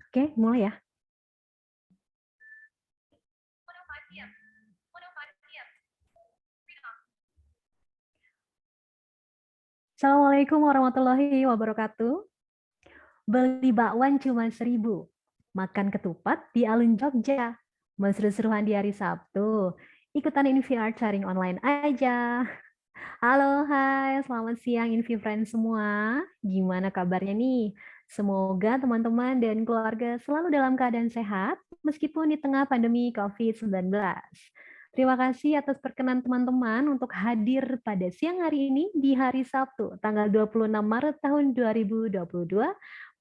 Oke, mulai ya. Assalamualaikum warahmatullahi wabarakatuh. Beli bakwan cuma 1.000. Makan ketupat di alun Jogja. Mau seru-seruan di hari Sabtu. Ikutan InVR sharing online aja. Halo, hai, selamat siang Invi Friends semua. Gimana kabarnya nih? Semoga teman-teman dan keluarga selalu dalam keadaan sehat meskipun di tengah pandemi COVID-19. Terima kasih atas perkenan teman-teman untuk hadir pada siang hari ini di hari Sabtu, tanggal 26 Maret tahun 2022,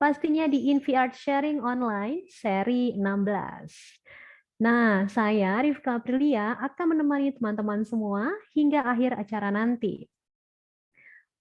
pastinya di InVR Sharing Online seri 16. Nah, saya Rifka Aprilia akan menemani teman-teman semua hingga akhir acara nanti.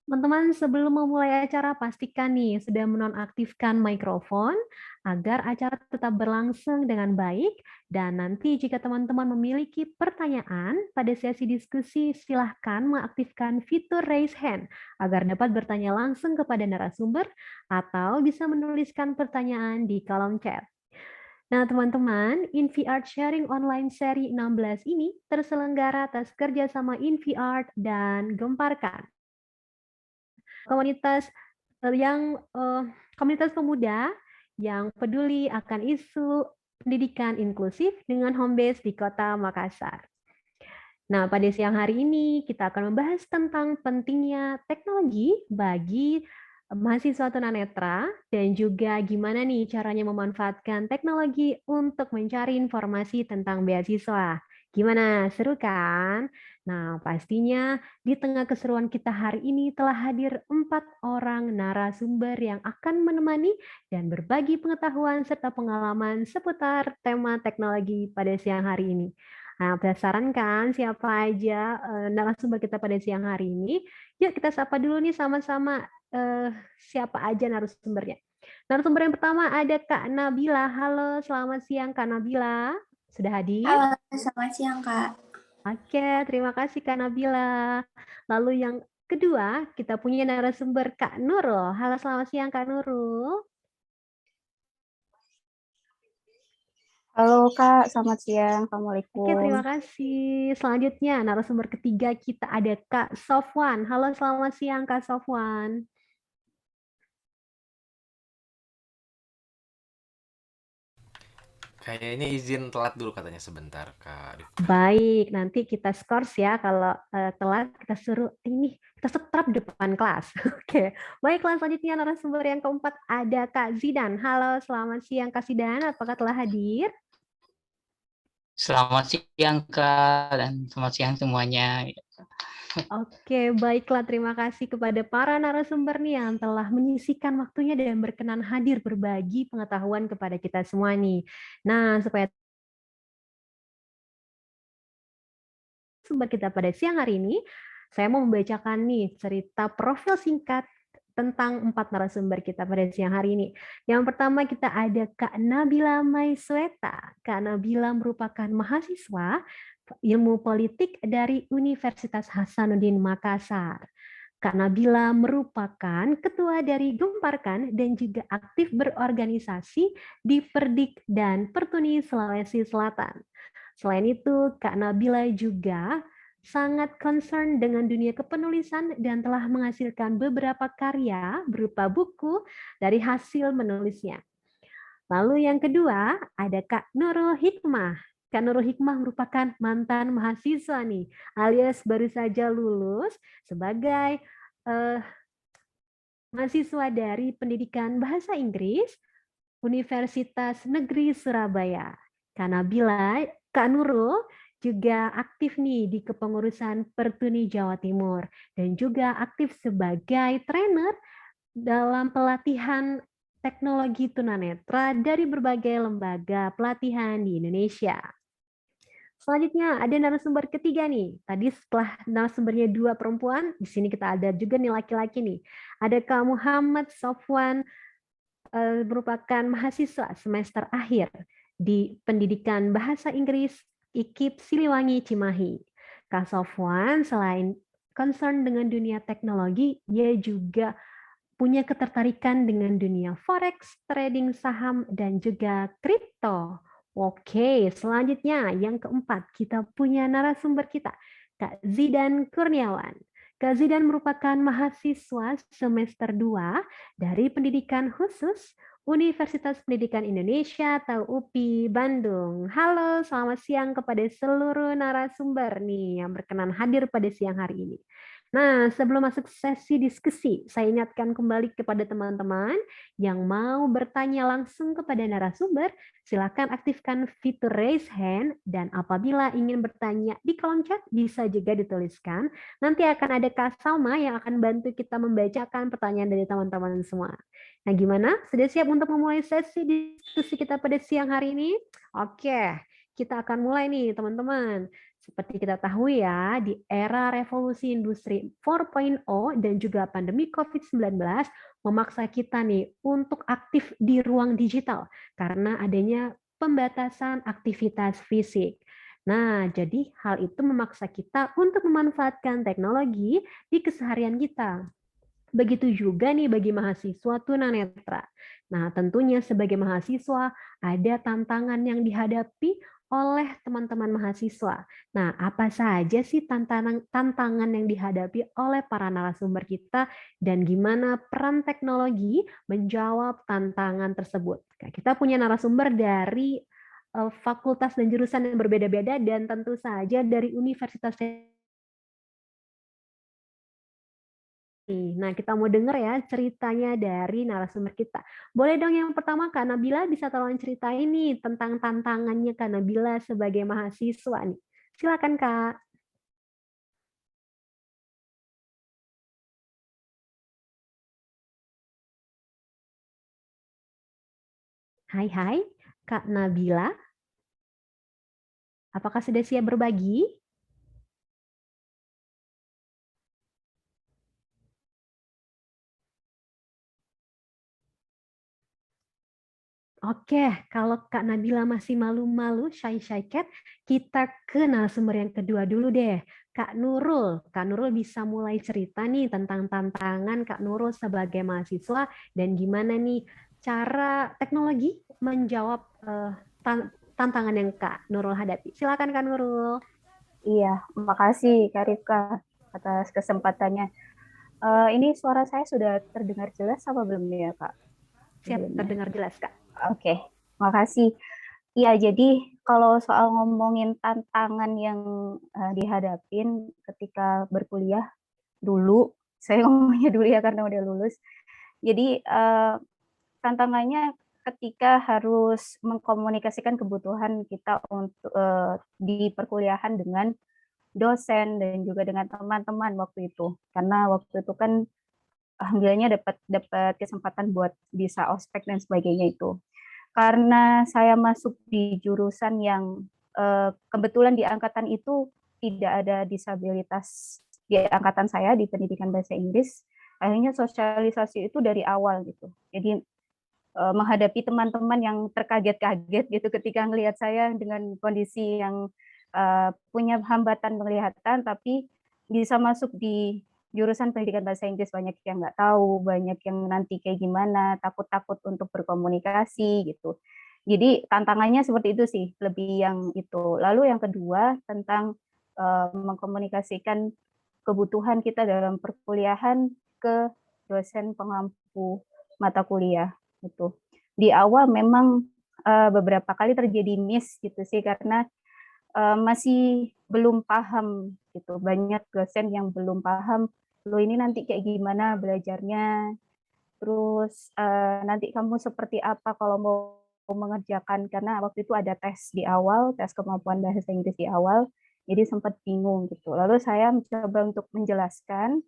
Teman-teman, sebelum memulai acara, pastikan nih sudah menonaktifkan mikrofon agar acara tetap berlangsung dengan baik. Dan nanti jika teman-teman memiliki pertanyaan pada sesi diskusi, silahkan mengaktifkan fitur raise hand agar dapat bertanya langsung kepada narasumber atau bisa menuliskan pertanyaan di kolom chat. Nah, teman-teman, InVR Sharing Online seri 16 ini terselenggara atas kerjasama InVR dan Gemparkan. Komunitas yang komunitas pemuda yang peduli akan isu pendidikan inklusif dengan home base di Kota Makassar. Nah, pada siang hari ini kita akan membahas tentang pentingnya teknologi bagi mahasiswa tunanetra dan juga gimana nih caranya memanfaatkan teknologi untuk mencari informasi tentang beasiswa. Gimana? Seru kan? Nah, pastinya di tengah keseruan kita hari ini telah hadir 4 orang narasumber yang akan menemani dan berbagi pengetahuan serta pengalaman seputar tema teknologi pada siang hari ini. Nah, penasaran kan siapa aja narasumber kita pada siang hari ini? Yuk kita sapa dulu nih sama-sama siapa aja narasumbernya. Narasumber yang pertama ada Kak Nabila. Halo, selamat siang Kak Nabila. Sudah hadir? Halo, selamat siang Kak. Oke, terima kasih Kak Nabila. Lalu yang kedua, kita punya narasumber Kak Nurul. Halo, selamat siang Kak Nurul. Halo Kak, selamat siang. Oke, Assalamualaikum. terima kasih. Selanjutnya, narasumber ketiga kita ada Kak Sofwan. Halo, selamat siang Kak Sofwan. Kayaknya izin telat dulu katanya sebentar, Kak Rifka. Baik, nanti kita skors ya. Kalau telat kita suruh ini kita setrap depan kelas. Oke, baiklah selanjutnya narasumber yang keempat ada Kak Zidan. Halo, selamat siang Kak Zidan. Apakah telah hadir? Selamat siang Kak dan selamat siang semuanya. Oke, baiklah. Terima kasih kepada para narasumber nih yang telah menyisikan waktunya dan berkenan hadir berbagi pengetahuan kepada kita semua nih. Nah, supaya sumber kita pada siang hari ini, saya mau membacakan nih cerita profil singkat tentang 4 narasumber kita pada siang hari ini. Yang pertama kita ada Kak Nabila Maisweta. Kak Nabila merupakan mahasiswa ilmu politik dari Universitas Hasanuddin Makassar. Kak Nabila merupakan ketua dari Gemparkan dan juga aktif berorganisasi di Perdik dan Pertuni Sulawesi Selatan. Selain itu, Kak Nabila juga sangat concern dengan dunia kepenulisan dan telah menghasilkan beberapa karya berupa buku dari hasil menulisnya. Lalu yang kedua, ada Kak Nurul Hikmah. Kak Nurul Hikmah merupakan mantan mahasiswa nih, alias baru saja lulus sebagai mahasiswa dari Pendidikan Bahasa Inggris Universitas Negeri Surabaya. Kak Nabila, Kak Nurul juga aktif nih di kepengurusan Pertuni Jawa Timur dan juga aktif sebagai trainer dalam pelatihan teknologi tunanetra dari berbagai lembaga pelatihan di Indonesia. Selanjutnya ada narasumber ketiga nih. Tadi setelah narasumbernya 2 perempuan, di sini kita ada juga nih laki-laki nih. Ada Kak Muhammad Sofwan, merupakan mahasiswa semester akhir di Pendidikan Bahasa Inggris IKIP Siliwangi Cimahi. Kak Sofwan selain concern dengan dunia teknologi, ia juga punya ketertarikan dengan dunia forex, trading saham, dan juga kripto. Oke, selanjutnya yang keempat, kita punya narasumber kita, Kak Zidan Kurniawan. Kak Zidan merupakan mahasiswa semester 2 dari Pendidikan Khusus Universitas Pendidikan Indonesia atau UPI Bandung. Halo, selamat siang kepada seluruh narasumber nih yang berkenan hadir pada siang hari ini. Nah, sebelum masuk sesi diskusi, saya ingatkan kembali kepada teman-teman yang mau bertanya langsung kepada narasumber, silakan aktifkan fitur raise hand dan apabila ingin bertanya di kolom chat bisa juga dituliskan. Nanti akan ada Kak Salma yang akan bantu kita membacakan pertanyaan dari teman-teman semua. Nah, gimana? Sudah siap untuk memulai sesi diskusi kita pada siang hari ini? Oke, kita akan mulai nih teman-teman. Seperti kita tahu ya, di era revolusi industri 4.0 dan juga pandemi COVID-19 memaksa kita nih untuk aktif di ruang digital karena adanya pembatasan aktivitas fisik. Nah, jadi hal itu memaksa kita untuk memanfaatkan teknologi di keseharian kita. Begitu juga nih bagi mahasiswa tunanetra. Nah, tentunya sebagai mahasiswa ada tantangan yang dihadapi oleh teman-teman mahasiswa. Nah, apa saja sih tantangan yang dihadapi oleh para narasumber kita dan gimana peran teknologi menjawab tantangan tersebut? Nah, kita punya narasumber dari fakultas dan jurusan yang berbeda-beda dan tentu saja dari universitas. Nah, kita mau denger ya ceritanya dari narasumber kita. Boleh dong yang pertama Kak Nabila bisa tolong ceritain nih tentang tantangannya Kak Nabila sebagai mahasiswa nih. Silakan Kak. Hai hai, Kak Nabila. Apakah sudah siap berbagi? Oke, kalau Kak Nabila masih malu-malu, shy cat, kita ke narasumber yang kedua dulu deh. Kak Nurul. Kak Nurul bisa mulai cerita nih tentang tantangan Kak Nurul sebagai mahasiswa dan gimana nih cara teknologi menjawab tantangan yang Kak Nurul hadapi. Silakan Kak Nurul. Iya, makasih Kak Rifka atas kesempatannya. Ini suara saya sudah terdengar jelas apa belum ya Kak? Siap Sebelumnya. terdengar jelas Kak. Oke, makasih. Iya, jadi kalau soal ngomongin tantangan yang dihadapin ketika berkuliah dulu, saya ngomongnya dulu ya karena udah lulus. Jadi tantangannya ketika harus mengkomunikasikan kebutuhan kita untuk di perkuliahan dengan dosen dan juga dengan teman-teman waktu itu. Karena waktu itu kan alhamdulillahnya dapat kesempatan buat bisa ospek dan sebagainya itu. Karena saya masuk di jurusan yang kebetulan di angkatan itu tidak ada disabilitas di angkatan saya di pendidikan bahasa Inggris, akhirnya sosialisasi itu dari awal gitu. Jadi menghadapi teman-teman yang terkaget-kaget gitu ketika melihat saya dengan kondisi yang punya hambatan penglihatan tapi bisa masuk di jurusan pendidikan bahasa Inggris, banyak yang nggak tahu, banyak yang nanti kayak gimana, takut-takut untuk berkomunikasi gitu. Jadi tantangannya seperti itu sih, lebih yang itu. Lalu yang kedua tentang mengkomunikasikan kebutuhan kita dalam perkuliahan ke dosen pengampu mata kuliah gitu. Di awal memang beberapa kali terjadi miss gitu sih karena masih belum paham gitu. Banyak dosen yang belum paham, lo ini nanti kayak gimana belajarnya, terus nanti kamu seperti apa kalau mau mengerjakan, karena waktu itu ada tes di awal, tes kemampuan bahasa Inggris di awal, jadi sempat bingung gitu. Lalu saya mencoba untuk menjelaskan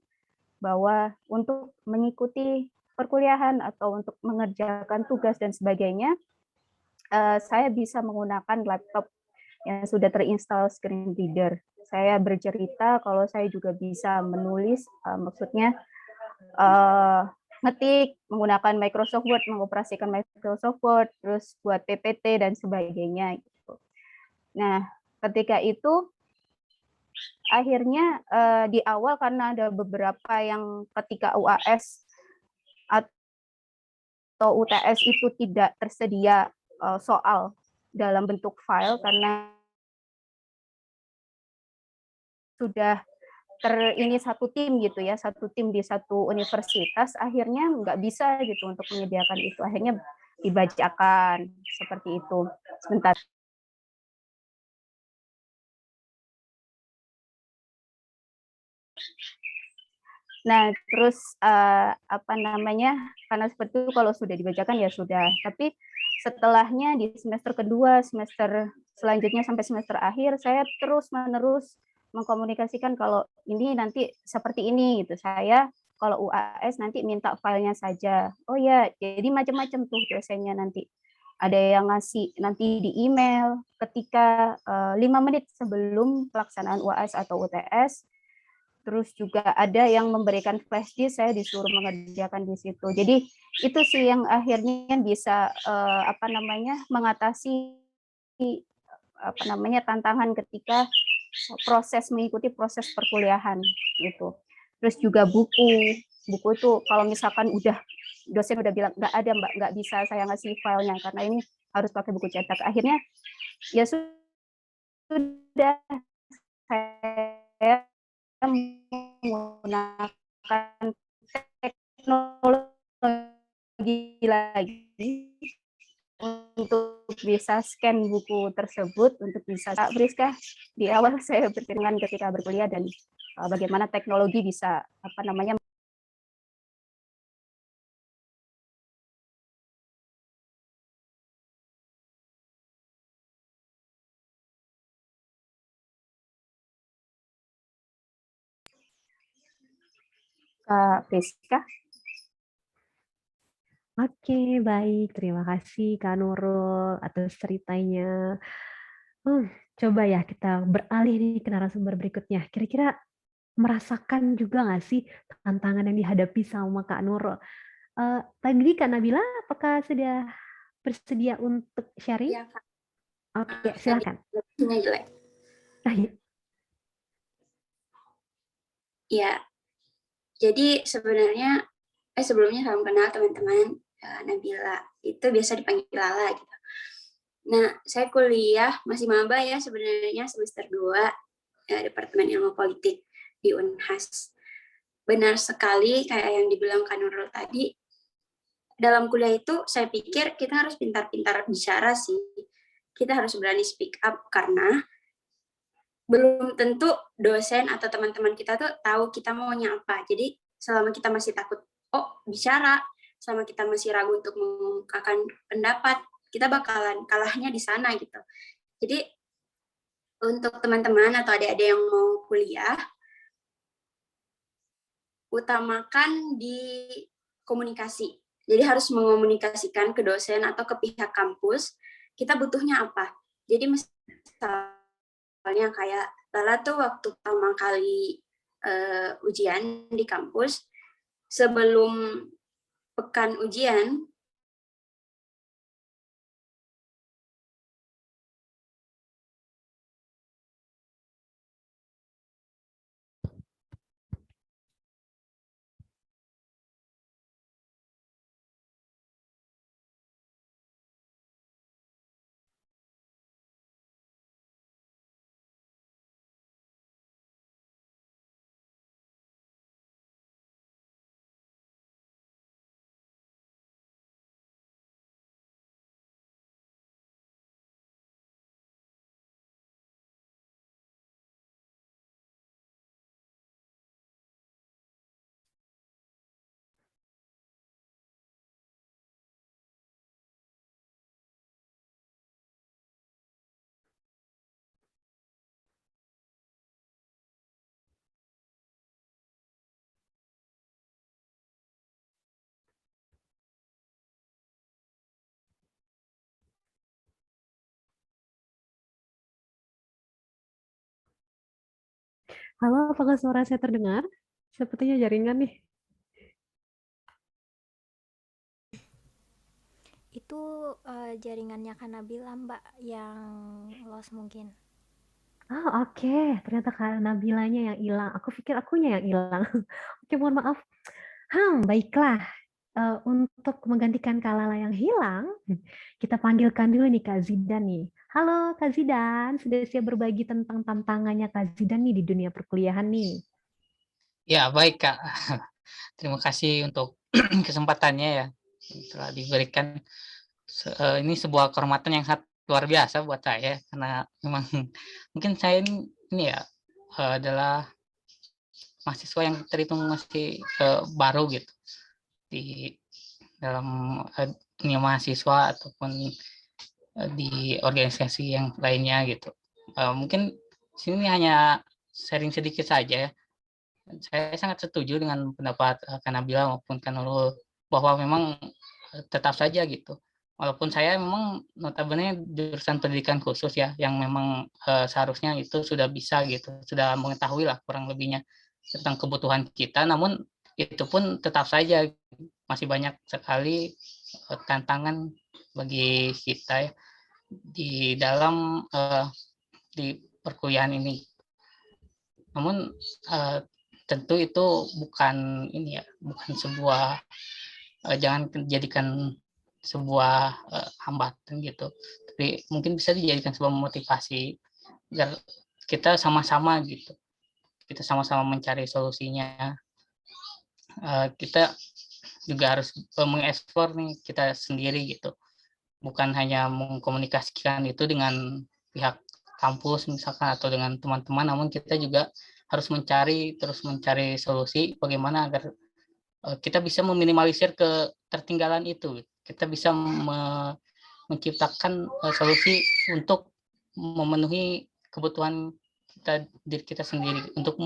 bahwa untuk mengikuti perkuliahan atau untuk mengerjakan tugas dan sebagainya, saya bisa menggunakan laptop yang sudah terinstall screen reader. Saya bercerita kalau saya juga bisa menulis, maksudnya ngetik menggunakan Microsoft Word, mengoperasikan Microsoft Word, terus buat PPT dan sebagainya. Gitu. Nah, ketika itu akhirnya di awal karena ada beberapa yang ketika UAS atau UTS itu tidak tersedia soal dalam bentuk file karena sudah ini satu tim gitu ya, satu tim di satu universitas, akhirnya nggak bisa gitu untuk menyediakan itu, akhirnya dibacakan seperti itu. Sebentar. Nah, terus apa namanya? Karena seperti itu kalau sudah dibacakan ya sudah. Tapi setelahnya di semester kedua, semester selanjutnya sampai semester akhir, saya terus-menerus mengkomunikasikan kalau ini nanti seperti ini gitu. Saya kalau UAS nanti minta filenya saja. Oh ya, jadi macam-macam tuh dosennya nanti. Ada yang ngasih nanti di email ketika 5 menit sebelum pelaksanaan UAS atau UTS. Terus juga ada yang memberikan flash disk, saya disuruh mengerjakan di situ. Jadi itu sih yang akhirnya bisa apa namanya mengatasi apa namanya tantangan ketika proses mengikuti proses perkuliahan gitu. Terus juga buku itu kalau misalkan udah dosen udah bilang nggak ada mbak, nggak bisa saya ngasih filenya karena ini harus pakai buku cetak. Akhirnya ya sudah saya menggunakan teknologi lagi untuk bisa scan buku tersebut untuk bisa. Kak Priska, di awal saya berpikirkan ketika berkuliah dan bagaimana teknologi bisa apa namanya Kak Priska. Oke, baik. Terima kasih Kak Nurul atas ceritanya. Coba ya kita beralih nih ke narasumber berikutnya. Kira-kira merasakan juga nggak sih tantangan yang dihadapi sama Kak Nurul? Tadi Kak Nabila, apakah sudah bersedia untuk sharing? Iya, Kak. Oke, Tadi silakan. sinyalnya jelek. Iya. Jadi sebenarnya sebelumnya salam kenal teman-teman. Nabila itu biasa dipanggil Lala gitu. Nah, saya kuliah masih maba ya sebenarnya semester 2 Departemen Ilmu Politik di Unhas. Benar sekali kayak yang dibilang Kak Nurul tadi, dalam kuliah itu saya pikir kita harus pintar-pintar bicara sih. Kita harus berani speak up karena belum tentu dosen atau teman-teman kita tuh tahu kita maunya apa. Jadi selama kita masih takut, bicara, selama kita masih ragu untuk mengungkapkan pendapat, kita bakalan kalahnya di sana gitu. Jadi untuk teman-teman atau adik-adik yang mau kuliah, utamakan di komunikasi. Jadi harus mengomunikasikan ke dosen atau ke pihak kampus, kita butuhnya apa. Jadi misalnya kayak Lala tuh waktu pertama kali ujian di kampus, sebelum pekan ujian, Halo, apakah suara saya terdengar? Sepertinya jaringan nih. Itu jaringannya Kak Nabila, Mbak, yang lost mungkin. Oh, oke. Ternyata Kak Nabilanya yang hilang. Aku pikir akunya yang hilang. Oke, mohon maaf. Baiklah. untuk menggantikan Kak Lala yang hilang, kita panggilkan dulu nih Kak Zidan nih. Halo Kak Zidan, sudah siap berbagi tentang tantangannya Kak Zidan nih di dunia perkuliahan nih? Ya, baik, Kak. Terima kasih untuk kesempatannya ya, yang telah diberikan. Ini sebuah kehormatan yang sangat luar biasa buat saya, karena memang mungkin saya ini ya, adalah mahasiswa yang terhitung masih baru gitu di dalam dunia mahasiswa ataupun di organisasi yang lainnya gitu. Mungkin sini hanya sharing sedikit saja ya. Saya sangat setuju dengan pendapat Kak Nabila maupun Kak Nurul bahwa memang tetap saja gitu. Walaupun saya memang notabene jurusan pendidikan khusus ya, yang memang seharusnya itu sudah bisa gitu, sudah mengetahui lah kurang lebihnya tentang kebutuhan kita, namun itu pun tetap saja masih banyak sekali tantangan bagi kita ya, di dalam di perkuliahan ini. Namun tentu itu bukan ini ya, bukan sebuah jangan dijadikan sebuah hambatan gitu. Tapi mungkin bisa dijadikan sebuah motivasi agar kita sama-sama gitu. Kita sama-sama mencari solusinya. Kita juga harus mengeksplor nih kita sendiri gitu. Bukan hanya mengkomunikasikan itu dengan pihak kampus misalkan atau dengan teman-teman, namun kita juga harus terus mencari solusi bagaimana agar kita bisa meminimalisir ketertinggalan itu. Kita bisa menciptakan solusi untuk memenuhi kebutuhan diri kita sendiri, untuk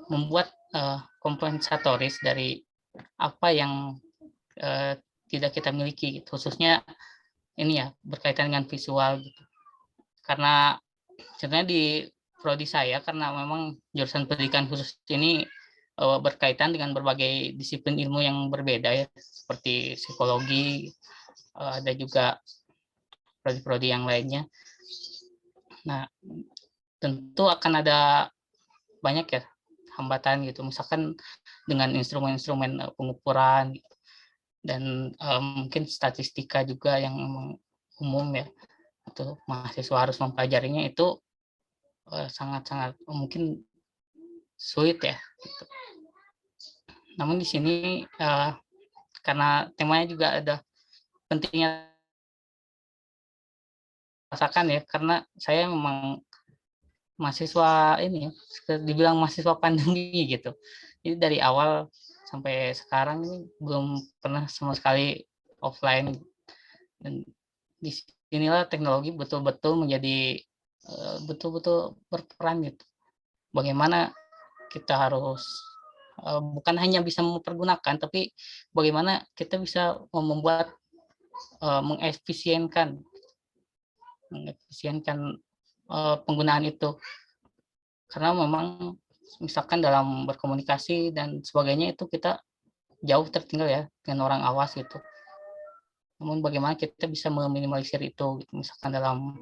membuat kompensatoris dari apa yang tidak kita miliki, gitu. Khususnya ini ya berkaitan dengan visual gitu. Karena sebenarnya di prodi saya, karena memang jurusan pendidikan khusus ini berkaitan dengan berbagai disiplin ilmu yang berbeda ya, seperti psikologi, ada juga prodi-prodi yang lainnya. Nah, tentu akan ada banyak ya hambatan gitu, misalkan dengan instrumen-instrumen pengukuran gitu. Dan mungkin statistika juga yang umum ya, atau mahasiswa harus mempelajarinya itu sangat-sangat mungkin sulit ya gitu. Namun di sini karena temanya juga ada pentingnya rasakan ya, karena saya memang mahasiswa ini ya, dibilang mahasiswa pandemi gitu. Jadi dari awal sampai sekarang ini belum pernah sama sekali offline, dan di sinilah teknologi betul-betul menjadi betul-betul berperan gitu. Bagaimana kita harus bukan hanya bisa mempergunakan, tapi bagaimana kita bisa membuat mengefisienkan penggunaan itu. Karena memang misalkan dalam berkomunikasi dan sebagainya itu kita jauh tertinggal ya dengan orang awas gitu. Namun bagaimana kita bisa meminimalisir itu gitu. Misalkan dalam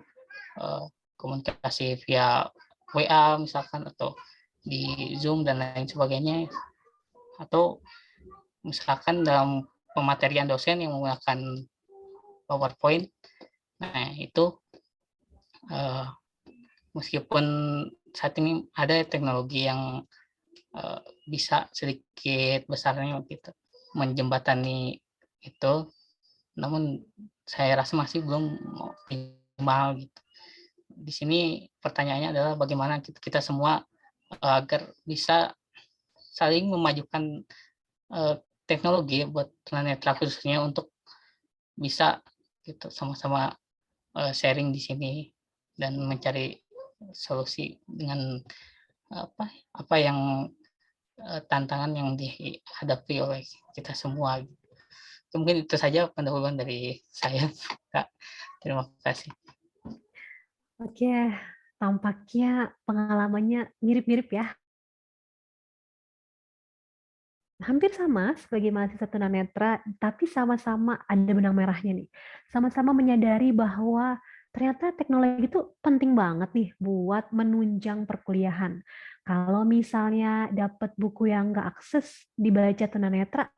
komunikasi via WA misalkan, atau di Zoom dan lain sebagainya, atau misalkan dalam pematerian dosen yang menggunakan PowerPoint. Nah itu meskipun saat ini ada teknologi yang bisa sedikit besarnya gitu menjembatani itu, namun saya rasa masih belum optimal gitu. Di sini pertanyaannya adalah bagaimana kita semua agar bisa saling memajukan teknologi buat tunanetra khususnya, untuk bisa gitu sama-sama sharing di sini dan mencari solusi dengan apa yang tantangan yang dihadapi oleh kita semua. Mungkin itu saja pendahuluan dari saya, Kak. Terima kasih. Oke, tampaknya pengalamannya mirip-mirip ya. Hampir sama sebagai mahasiswa tunanetra, tapi sama-sama ada benang merahnya nih. Sama-sama menyadari bahwa ternyata teknologi itu penting banget nih buat menunjang perkuliahan. Kalau misalnya dapat buku yang nggak akses dibaca tunanetra,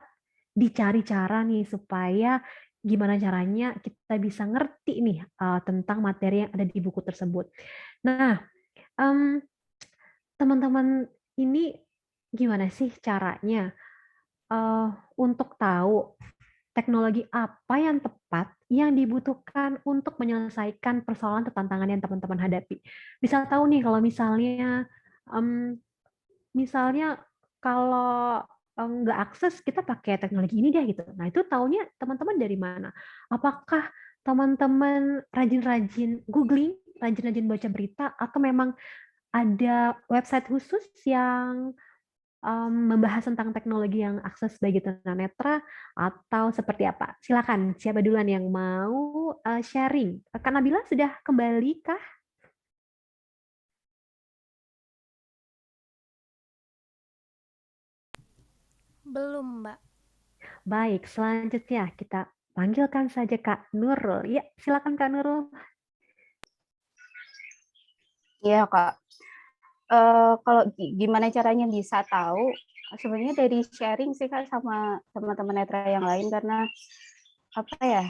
dicari cara nih supaya gimana caranya kita bisa ngerti nih tentang materi yang ada di buku tersebut. Nah, teman-teman ini gimana sih caranya untuk tahu teknologi apa yang tepat yang dibutuhkan untuk menyelesaikan persoalan atau tantangan yang teman-teman hadapi. Bisa tahu nih kalau misalnya kalau nggak akses kita pakai teknologi ini deh gitu. Nah itu taunya teman-teman dari mana? Apakah teman-teman rajin-rajin googling, rajin-rajin baca berita, atau memang ada website khusus yang membahas tentang teknologi yang akses bagi tunanetra atau seperti apa? Silakan, siapa duluan yang mau sharing? Kak Nabila sudah kembali kah? Belum, Mbak. Baik, selanjutnya kita panggilkan saja Kak Nurul. Ya, silakan Kak Nurul. Iya, Kak. Kalau gimana caranya bisa tahu, sebenarnya dari sharing sih Kak sama teman-teman netra yang lain, karena apa ya,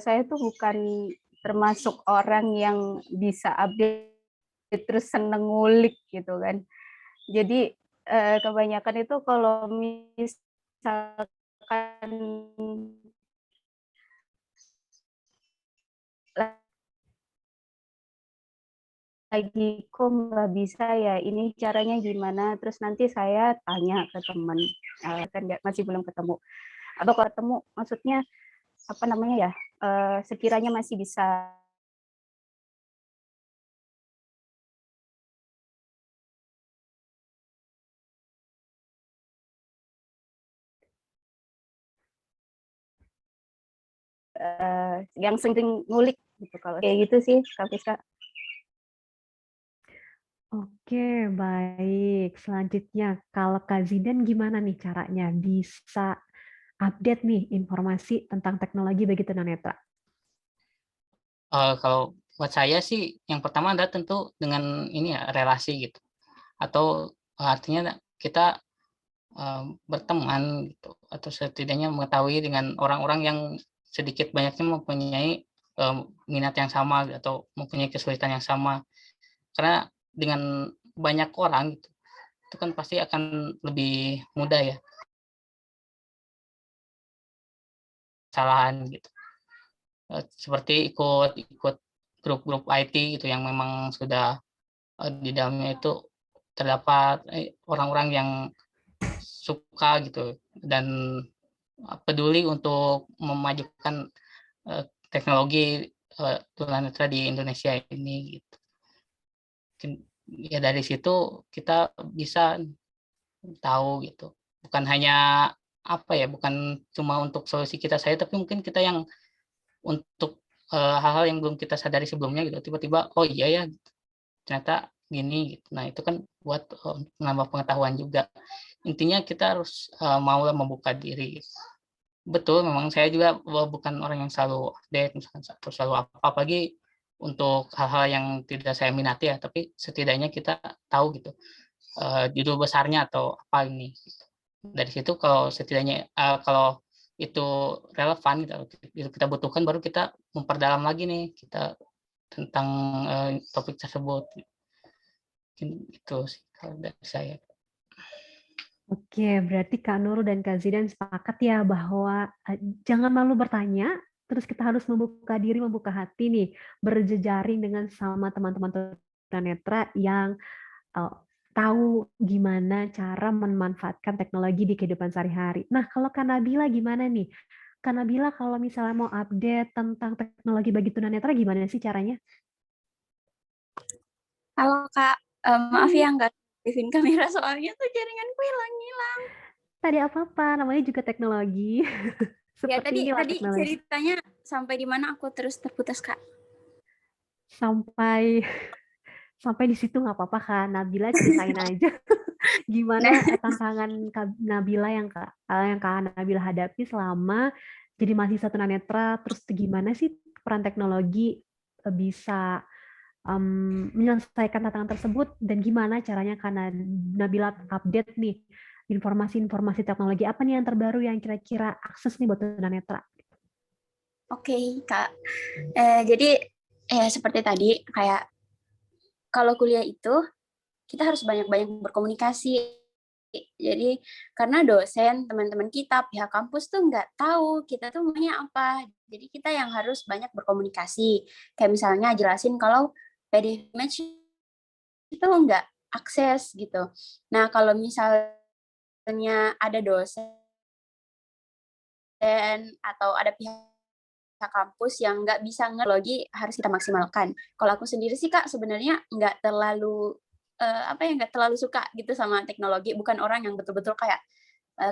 saya tuh bukan termasuk orang yang bisa update terus seneng ngulik gitu kan. Jadi kebanyakan itu kalau misalkan lagi kok nggak bisa ya, ini caranya gimana, terus nanti saya tanya ke teman, kan masih belum ketemu, atau kalau ketemu maksudnya apa namanya ya, sekiranya masih bisa yang sering ngulik gitu, kalau kayak gitu sih Kak Fiska. Oke, baik. Selanjutnya, kalau Kak Zidan gimana nih caranya bisa update nih informasi tentang teknologi bagi tunanetra? Kalau buat saya sih yang pertama adalah tentu dengan ini ya, relasi gitu, atau artinya kita berteman gitu, atau setidaknya mengetahui dengan orang-orang yang sedikit banyaknya mempunyai minat yang sama atau mempunyai kesulitan yang sama. Karena dengan banyak orang gitu, itu kan pasti akan lebih mudah ya kesalahan gitu. Seperti ikut grup-grup IT gitu yang memang sudah di dalamnya itu terdapat orang-orang yang suka gitu dan peduli untuk memajukan teknologi tunanetra di Indonesia ini gitu. Ya dari situ kita bisa tahu gitu. Bukan hanya apa ya, bukan cuma untuk solusi kita saya, tapi mungkin kita yang untuk hal-hal yang belum kita sadari sebelumnya gitu. Tiba-tiba oh iya ya ternyata gini gitu. Nah, itu kan buat menambah pengetahuan juga. Intinya kita harus maulah membuka diri. Betul, memang saya juga bukan orang yang selalu update misalkan atau selalu apa, apalagi untuk hal-hal yang tidak saya minati ya, tapi setidaknya kita tahu gitu judul besarnya atau apa ini. Dari situ kalau setidaknya kalau itu relevan gitu, itu kita butuhkan, baru kita memperdalam lagi nih kita tentang topik tersebut. Mungkin itu sih kalau dari saya. Oke, berarti Kak Nurul dan Kak Zidan sepakat ya bahwa jangan malu bertanya, terus kita harus membuka diri, membuka hati nih, berjejaring dengan sama teman-teman tunanetra yang tahu gimana cara memanfaatkan teknologi di kehidupan sehari-hari. Nah, kalau Kak Nabila gimana nih? Kak Nabila kalau misalnya mau update tentang teknologi bagi tunanetra gimana sih caranya? Halo Kak, maaf ya nggak aktifin kamera soalnya tuh jaringanku hilang-hilang. Tadi apa-apa, namanya juga teknologi. Ya Seperti inilah tadi teknologi. ceritanya sampai di mana aku terus terputus Kak. Sampai di situ nggak apa-apa Kak Nabila, ceritain aja gimana tantangan Kak Nabila yang Kak Nabila hadapi selama jadi mahasiswa tunanetra, terus gimana sih peran teknologi bisa menyelesaikan tantangan tersebut, dan gimana caranya Kak Nabila update nih informasi-informasi teknologi apa nih yang terbaru yang kira-kira akses nih buat tunanetra? Oke, Kak. Jadi seperti tadi, kayak kalau kuliah itu kita harus banyak-banyak berkomunikasi. Jadi karena dosen, teman-teman kita, pihak kampus tuh nggak tahu kita tuh maunya apa. Jadi kita yang harus banyak berkomunikasi. Kayak misalnya jelasin kalau PDF match itu nggak akses gitu. Nah kalau misalnya ada dosen atau ada pihak kampus yang nggak bisa ngelogi, harus kita maksimalkan. Kalau aku sendiri sih Kak sebenarnya nggak terlalu nggak terlalu suka gitu sama teknologi. Bukan orang yang betul-betul kayak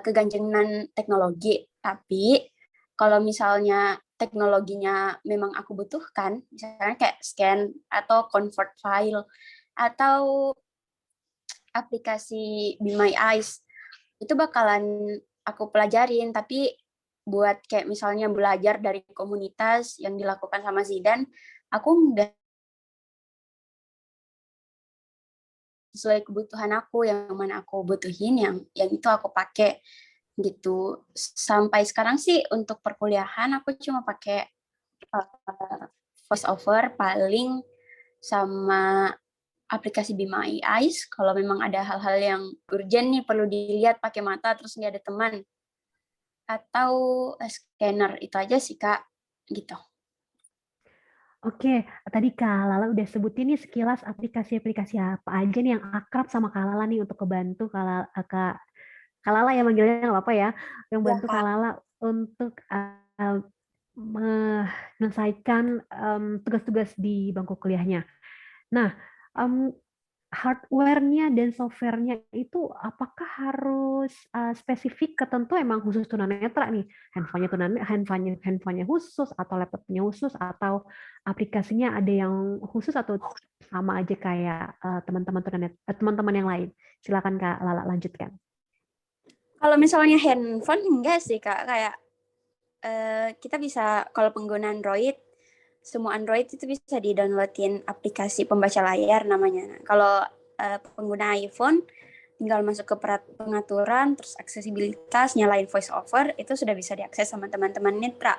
keganjengan teknologi. Tapi kalau misalnya teknologinya memang aku butuhkan, misalnya kayak scan atau convert file atau aplikasi Be My Eyes, itu bakalan aku pelajarin. Tapi buat kayak misalnya belajar dari komunitas yang dilakukan sama Zidan, aku nggak sesuai kebutuhan aku, yang mana aku butuhin, yang itu aku pakai gitu. Sampai sekarang sih untuk perkuliahan aku cuma pakai voice over paling, sama aplikasi Be My Eyes kalau memang ada hal-hal yang urgent nih perlu dilihat pakai mata terus nggak ada teman, atau scanner. Itu aja sih Kak, gitu. Oke, tadi Kak Lala udah sebutin nih sekilas aplikasi-aplikasi apa aja nih yang akrab sama Kak Lala nih untuk kebantu Kak Lala ya manggilnya nggak apa-apa ya, yang Ya bantu Kak Kak. Lala untuk menyelesaikan tugas-tugas di bangku kuliahnya. Nah, hardware-nya dan software-nya itu apakah harus spesifik ketentu emang khusus tunanetra nih? Handphonenya khusus atau laptopnya khusus atau aplikasinya ada yang khusus atau sama aja kayak teman-teman yang lain? Silakan Kak Lala lanjutkan. Kalau misalnya handphone enggak sih Kak, kayak kita bisa, kalau pengguna Android, semua Android itu bisa di-downloadin aplikasi pembaca layar namanya. Kalau pengguna iPhone tinggal masuk ke pengaturan, terus aksesibilitas, nyalain voice over, itu sudah bisa diakses sama teman-teman netra.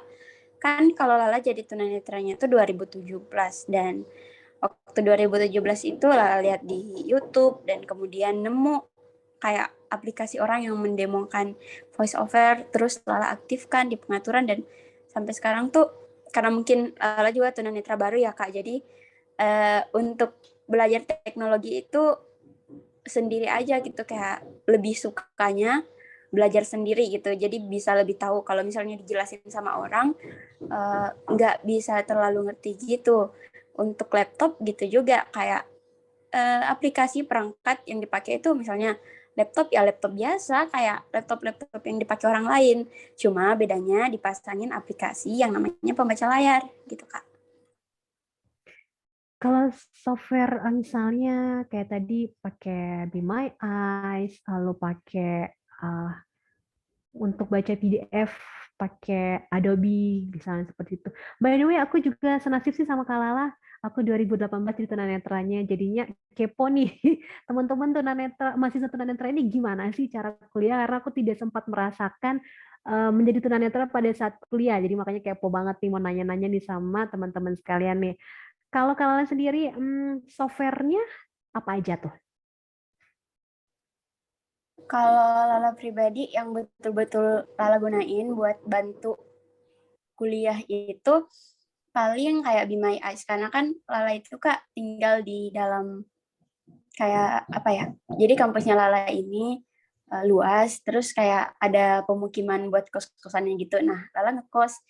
Kan kalau Lala jadi tunanetranya itu 2017, dan waktu 2017 itu Lala lihat di YouTube dan kemudian nemu kayak aplikasi orang yang mendemokan voice over, terus Lala aktifkan di pengaturan, dan sampai sekarang tuh karena mungkin Lala juga tunanetra baru ya Kak, jadi untuk belajar teknologi itu sendiri aja gitu, kayak lebih sukanya belajar sendiri gitu, jadi bisa lebih tahu. Kalau misalnya dijelasin sama orang nggak bisa terlalu ngerti gitu. Untuk laptop gitu juga, kayak aplikasi perangkat yang dipakai itu misalnya laptop ya laptop biasa, kayak laptop yang dipakai orang lain, cuma bedanya dipasangin aplikasi yang namanya pembaca layar gitu Kak. Kalau software misalnya kayak tadi pakai Be My Eyes, lalu pakai untuk baca PDF pakai Adobe misalnya seperti itu. By the way, aku juga senasib sih sama Kak Lala. Aku 2018 jadi tunanetranya, jadinya kepo nih teman-teman tunanetra, mahasiswa tunanetra ini gimana sih cara kuliah, karena aku tidak sempat merasakan menjadi tunanetra pada saat kuliah, jadi makanya kepo banget nih mau nanya-nanya nih sama teman-teman sekalian nih. Kalau Kak Lala sendiri, softwarenya apa aja tuh? Kalau Lala pribadi yang betul-betul Lala gunain buat bantu kuliah itu paling kayak Be My Eyes, karena kan Lala itu Kak tinggal di dalam kayak apa ya, jadi kampusnya Lala ini luas, terus kayak ada pemukiman buat kos-kosannya gitu. Nah, Lala ngekos.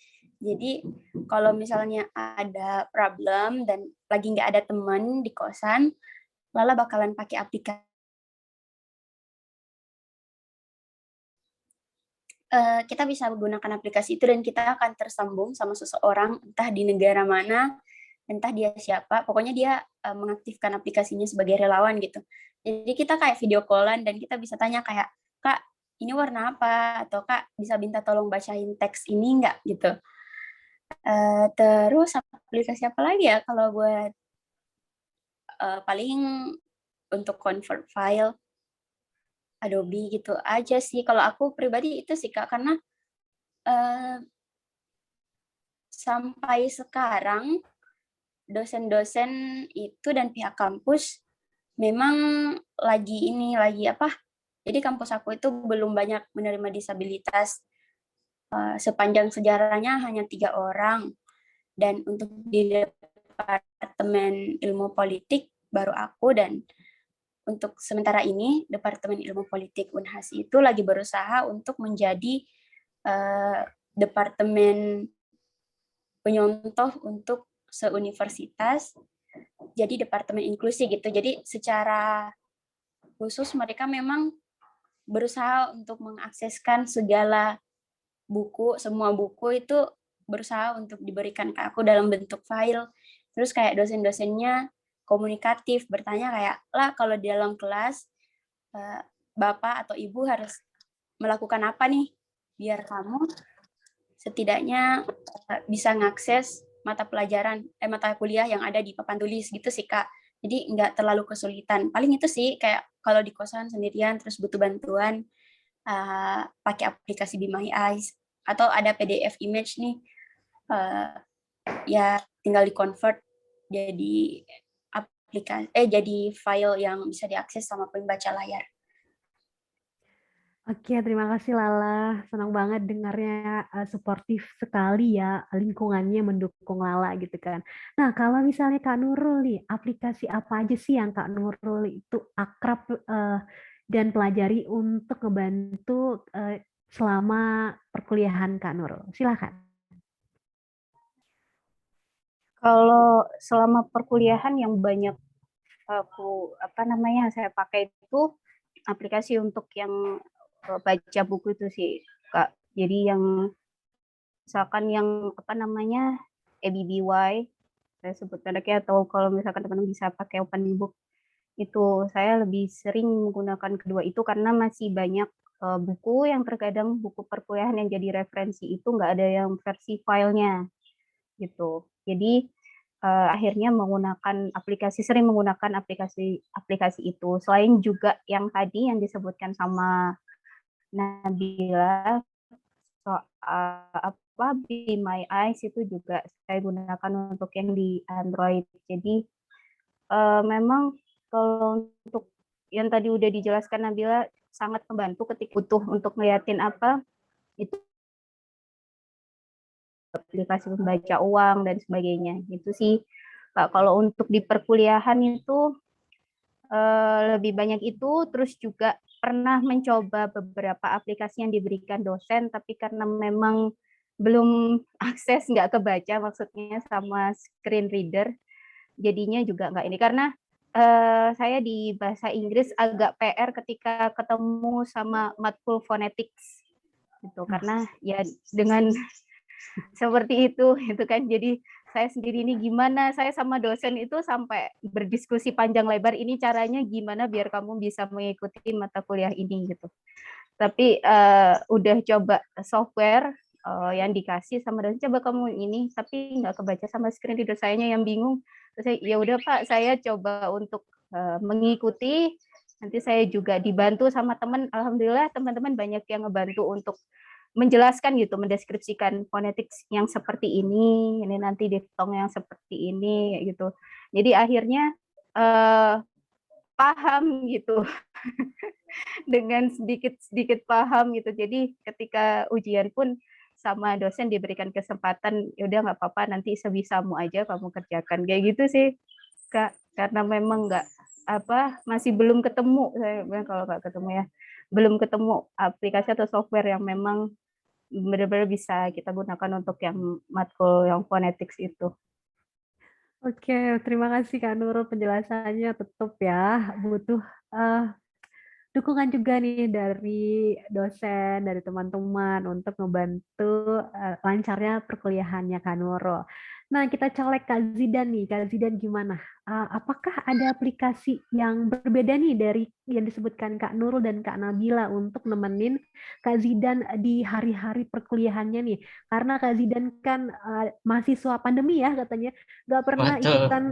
Jadi kalau misalnya ada problem dan lagi nggak ada teman di kosan, Lala bakalan pakai aplikasi. Kita bisa menggunakan aplikasi itu dan kita akan tersambung sama seseorang, entah di negara mana, entah dia siapa, pokoknya dia mengaktifkan aplikasinya sebagai relawan gitu. Jadi kita kayak video callan dan kita bisa tanya kayak, Kak, ini warna apa? Atau Kak, bisa minta tolong bacain teks ini nggak? Gitu. Terus aplikasi apa lagi ya kalau buat paling untuk convert file Adobe gitu aja sih. Kalau aku pribadi itu sih Kak, karena sampai sekarang dosen-dosen itu dan pihak kampus memang lagi apa? Jadi kampus aku itu belum banyak menerima disabilitas. Sepanjang sejarahnya hanya 3 orang. Dan untuk di Departemen Ilmu Politik baru aku, dan untuk sementara ini Departemen Ilmu Politik Unhas itu lagi berusaha untuk menjadi departemen penyontoh untuk seuniversitas, jadi departemen inklusi gitu. Jadi secara khusus mereka memang berusaha untuk mengakseskan segala buku, semua buku itu berusaha untuk diberikan ke aku dalam bentuk file. Terus kayak dosen-dosennya komunikatif, bertanya kayak, lah kalau di dalam kelas Bapak atau Ibu harus melakukan apa nih biar kamu setidaknya bisa ngakses mata kuliah yang ada di papan tulis gitu sih Kak. Jadi nggak terlalu kesulitan. Paling itu sih kayak kalau di kosan sendirian terus butuh bantuan pakai aplikasi Be My Eyes atau ada PDF image nih, ya tinggal di convert jadi jadi file yang bisa diakses sama pembaca layar. Oke, terima kasih Lala. Senang banget dengarnya suportif sekali ya, lingkungannya mendukung Lala gitu kan. Nah, kalau misalnya Kak Nurul nih, aplikasi apa aja sih yang Kak Nurul itu akrab dan pelajari untuk ngebantu selama perkuliahan Kak Nurul? Silakan. Kalau selama perkuliahan yang banyak saya pakai itu aplikasi untuk yang baca buku itu sih Kak. Jadi yang misalkan yang ABBY, saya sebut mereknya, atau kalau misalkan teman-teman bisa pakai OpenBook, itu saya lebih sering menggunakan kedua itu karena masih banyak buku yang terkadang buku perkuliahan yang jadi referensi itu nggak ada yang versi filenya gitu. Jadi akhirnya sering menggunakan aplikasi itu. Selain juga yang tadi yang disebutkan sama Nabila soal Be My Eyes, itu juga saya gunakan untuk yang di Android. Jadi memang kalau untuk yang tadi udah dijelaskan Nabila sangat membantu ketika butuh untuk ngeliatin apa itu aplikasi membaca uang dan sebagainya. Itu sih Kak. Kalau untuk di perkuliahan itu lebih banyak itu, terus juga pernah mencoba beberapa aplikasi yang diberikan dosen, tapi karena memang belum akses, nggak kebaca maksudnya sama screen reader, jadinya juga nggak ini. Karena saya di bahasa Inggris agak PR ketika ketemu sama matkul phonetics gitu, karena ya dengan seperti itu kan. Jadi saya sendiri ini gimana, saya sama dosen itu sampai berdiskusi panjang lebar, ini caranya gimana biar kamu bisa mengikuti mata kuliah ini gitu. Tapi udah coba software yang dikasih sama dosen, coba kamu ini, tapi nggak kebaca sama screen reader, sayanya yang bingung. Terus ya udah Pak, saya coba untuk mengikuti. Nanti saya juga dibantu sama teman, alhamdulillah teman-teman banyak yang ngebantu untuk menjelaskan gitu, mendeskripsikan phonetics yang seperti ini nanti diftong yang seperti ini gitu. Jadi akhirnya paham gitu dengan sedikit paham gitu. Jadi ketika ujian pun sama dosen diberikan kesempatan, ya udah nggak apa-apa, nanti sebisamu aja kamu kerjakan, kayak gitu sih Kak. Karena memang masih belum ketemu, saya kalau nggak ketemu ya, belum ketemu aplikasi atau software yang memang benar-benar bisa kita gunakan untuk yang matkul yang phonetics itu. Oke, terima kasih Kak Nurul penjelasannya. Tetap ya, butuh dukungan juga nih dari dosen, dari teman-teman untuk membantu lancarnya perkuliahannya Kak Nurul. Nah, kita colek Kak Zidan nih. Kak Zidan gimana? Apakah ada aplikasi yang berbeda nih dari yang disebutkan Kak Nurul dan Kak Nabila untuk nemenin Kak Zidan di hari-hari perkuliahannya nih? Karena Kak Zidan kan mahasiswa pandemi ya katanya, nggak pernah Betul. ikutan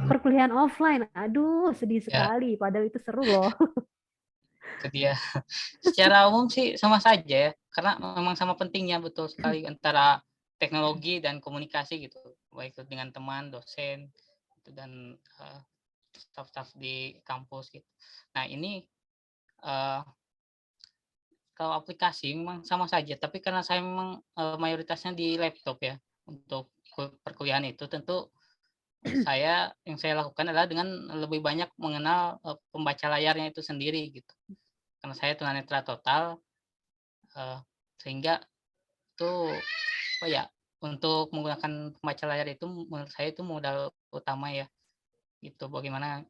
perkuliahan offline. Aduh, sedih Ya. sekali. Padahal itu seru loh. itu dia. Secara umum sih sama saja ya, karena memang sama pentingnya betul sekali antara teknologi dan komunikasi gitu, baik itu dengan teman, dosen, gitu, dan staf-staf di kampus gitu. Nah ini kalau aplikasi memang sama saja, tapi karena saya memang mayoritasnya di laptop ya untuk perkuliahan itu, tentu yang saya lakukan adalah dengan lebih banyak mengenal pembaca layarnya itu sendiri gitu. Karena saya tunanetra total, sehingga itu apa ya, untuk menggunakan pembaca layar itu menurut saya itu modal utama ya. Gitu, bagaimana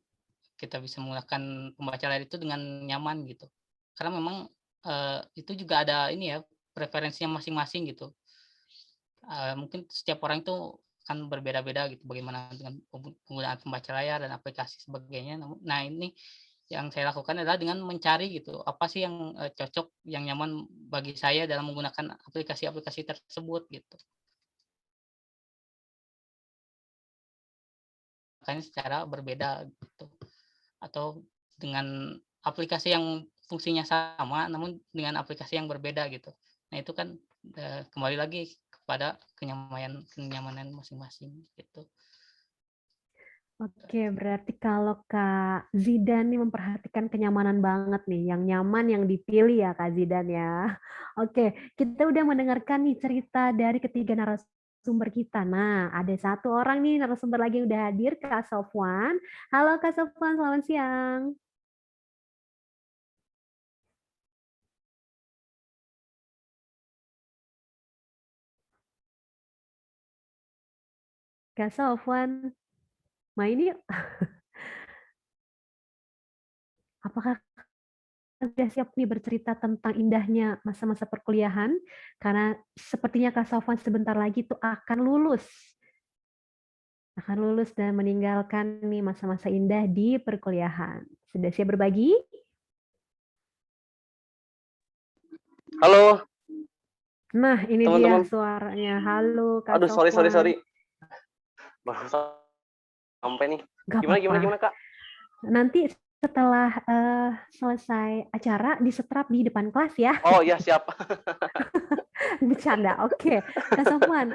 kita bisa menggunakan pembaca layar itu dengan nyaman gitu. Karena memang itu juga ada ini ya, preferensinya masing-masing gitu. Mungkin setiap orang itu kan berbeda-beda gitu bagaimana dengan penggunaan pembaca layar dan aplikasi sebagainya. Nah ini yang saya lakukan adalah dengan mencari gitu, apa sih yang cocok, yang nyaman bagi saya dalam menggunakan aplikasi-aplikasi tersebut gitu. Makanya secara berbeda gitu. Atau dengan aplikasi yang fungsinya sama, namun dengan aplikasi yang berbeda gitu. Nah itu kan kembali lagi kepada kenyamanan masing-masing gitu. Oke, berarti kalau Kak Zidan nih memperhatikan kenyamanan banget nih, yang nyaman yang dipilih ya Kak Zidan ya. Oke, kita udah mendengarkan nih cerita dari ketiga narasumber kita. Nah, ada satu orang nih narasumber lagi yang udah hadir, Kak Sofwan. Halo Kak Sofwan, selamat siang. Kak Sofwan, main yuk. Apakah sudah siap nih bercerita tentang indahnya masa-masa perkuliahan? Karena sepertinya Kak Sofwan sebentar lagi tuh akan lulus. Akan lulus dan meninggalkan nih masa-masa indah di perkuliahan. Sudah siap berbagi? Halo, Nah, ini dia teman-teman. suaranya. Halo Kak Aduh, sorry. Sofwan. Baru sampai nih. Gak Gimana, apa-apa. Kak? Nanti setelah selesai acara disetrap di depan kelas ya. Oh iya, siap. Bercanda. Oke. Kak Sofwan,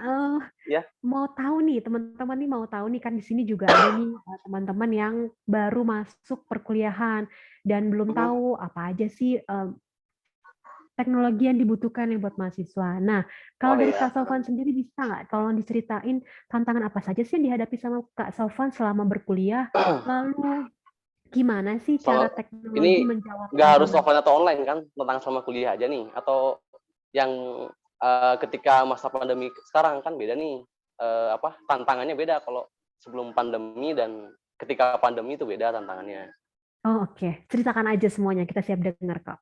Ya. mau tahu nih, teman-teman nih mau tahu nih, kan di sini juga ada nih teman-teman yang baru masuk perkuliahan dan belum tahu apa aja sih teknologi yang dibutuhkan nih buat mahasiswa. Nah, kalau dari Kak Sofwan sendiri bisa nggak tolong diceritain tantangan apa saja sih yang dihadapi sama Kak Sofwan selama berkuliah? Lalu gimana sih cara teknologi Ini menjawab nggak harus tantangan? offline atau online kan, tentang sama kuliah aja nih. Atau yang ketika masa pandemi sekarang kan beda nih. Tantangannya beda kalau sebelum pandemi dan ketika pandemi itu beda tantangannya. Oh, oke. Ceritakan aja semuanya, kita siap dengar kok.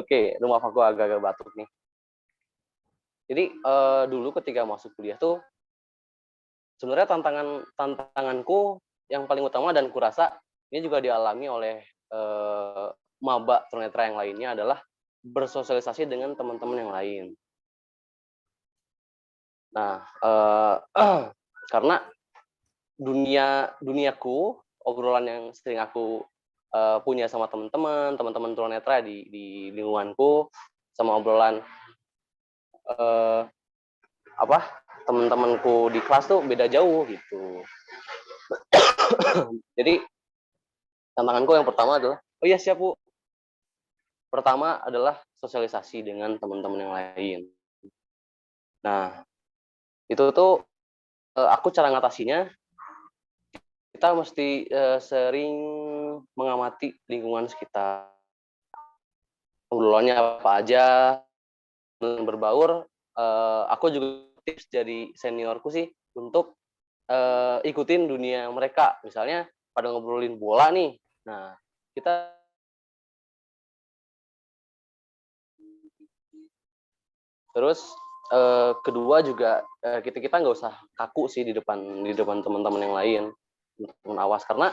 Oke, rumah aku agak-agak batuk nih. Jadi dulu ketika masuk kuliah tuh sebenarnya tantanganku yang paling utama dan kurasa ini juga dialami oleh maba tunanetra yang lainnya adalah bersosialisasi dengan teman-teman yang lain. Nah, karena duniaku, obrolan yang sering aku punya sama teman-teman tunanetra di lingkunganku, sama obrolan teman-temanku di kelas tuh beda jauh gitu. Jadi tantanganku yang pertama adalah, oh iya siap Bu. Pertama adalah sosialisasi dengan teman-teman yang lain. Nah, itu tuh aku cara ngatasinya, kita mesti sering mengamati lingkungan sekitar. Obrolannya apa aja, berbaur. Aku juga tips dari seniorku sih untuk ikutin dunia mereka. Misalnya pada ngobrolin bola nih. Nah, kita terus kedua juga kita nggak usah kaku sih di depan teman-teman yang lain untuk menawas, karena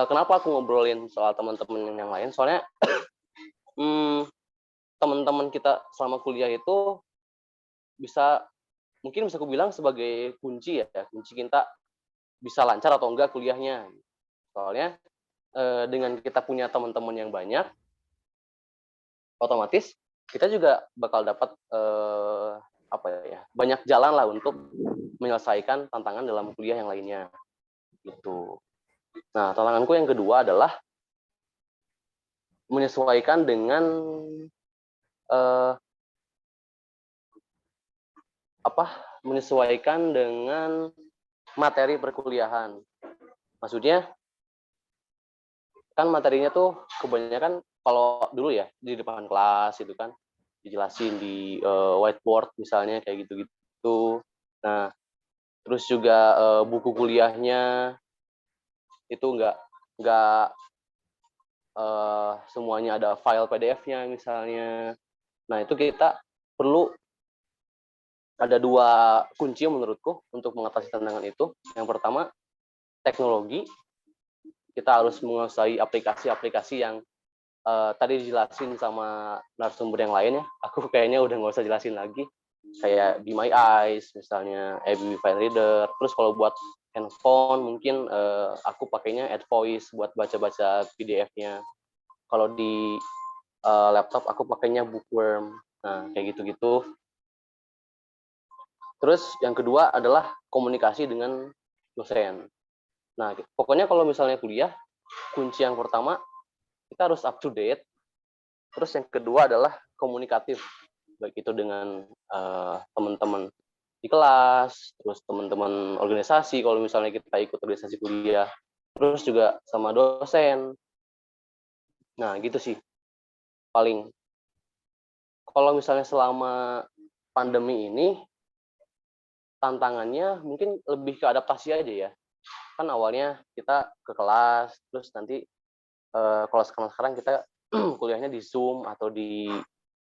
kenapa aku ngobrolin soal teman-teman yang lain, soalnya teman-teman kita selama kuliah itu mungkin bisa aku bilang sebagai kunci kita bisa lancar atau enggak kuliahnya. Soalnya dengan kita punya teman-teman yang banyak, otomatis kita juga bakal dapat banyak jalan lah untuk menyelesaikan tantangan dalam kuliah yang lainnya gitu. Nah, tantanganku yang kedua adalah menyesuaikan dengan menyesuaikan dengan materi perkuliahan. Maksudnya kan materinya tuh kebanyakan kalau dulu ya di depan kelas itu kan dijelasin di whiteboard misalnya kayak gitu-gitu. Nah, terus juga buku kuliahnya itu nggak semuanya ada file PDF-nya misalnya. Nah, itu kita perlu ada 2 kunci menurutku untuk mengatasi tantangan itu. Yang pertama, teknologi. Kita harus menguasai aplikasi-aplikasi yang tadi dijelasin sama narasumber yang lain ya. Aku kayaknya udah nggak usah jelasin lagi. Kayak Be My Eyes misalnya, ABB File Reader. Terus kalau buat handphone mungkin aku pakainya AdVoice buat baca-baca PDF-nya. Kalau di laptop aku pakainya Bookworm. Nah, kayak gitu-gitu. Terus yang kedua adalah komunikasi dengan dosen. Nah, pokoknya kalau misalnya kuliah, kunci yang pertama kita harus up to date. Terus yang kedua adalah komunikatif, baik itu dengan teman-teman di kelas, terus teman-teman organisasi kalau misalnya kita ikut organisasi kuliah, terus juga sama dosen. Nah, gitu sih. Paling kalau misalnya selama pandemi ini tantangannya mungkin lebih ke adaptasi aja ya. Kan awalnya kita ke kelas, terus nanti kalau sekarang kita kuliahnya di Zoom atau di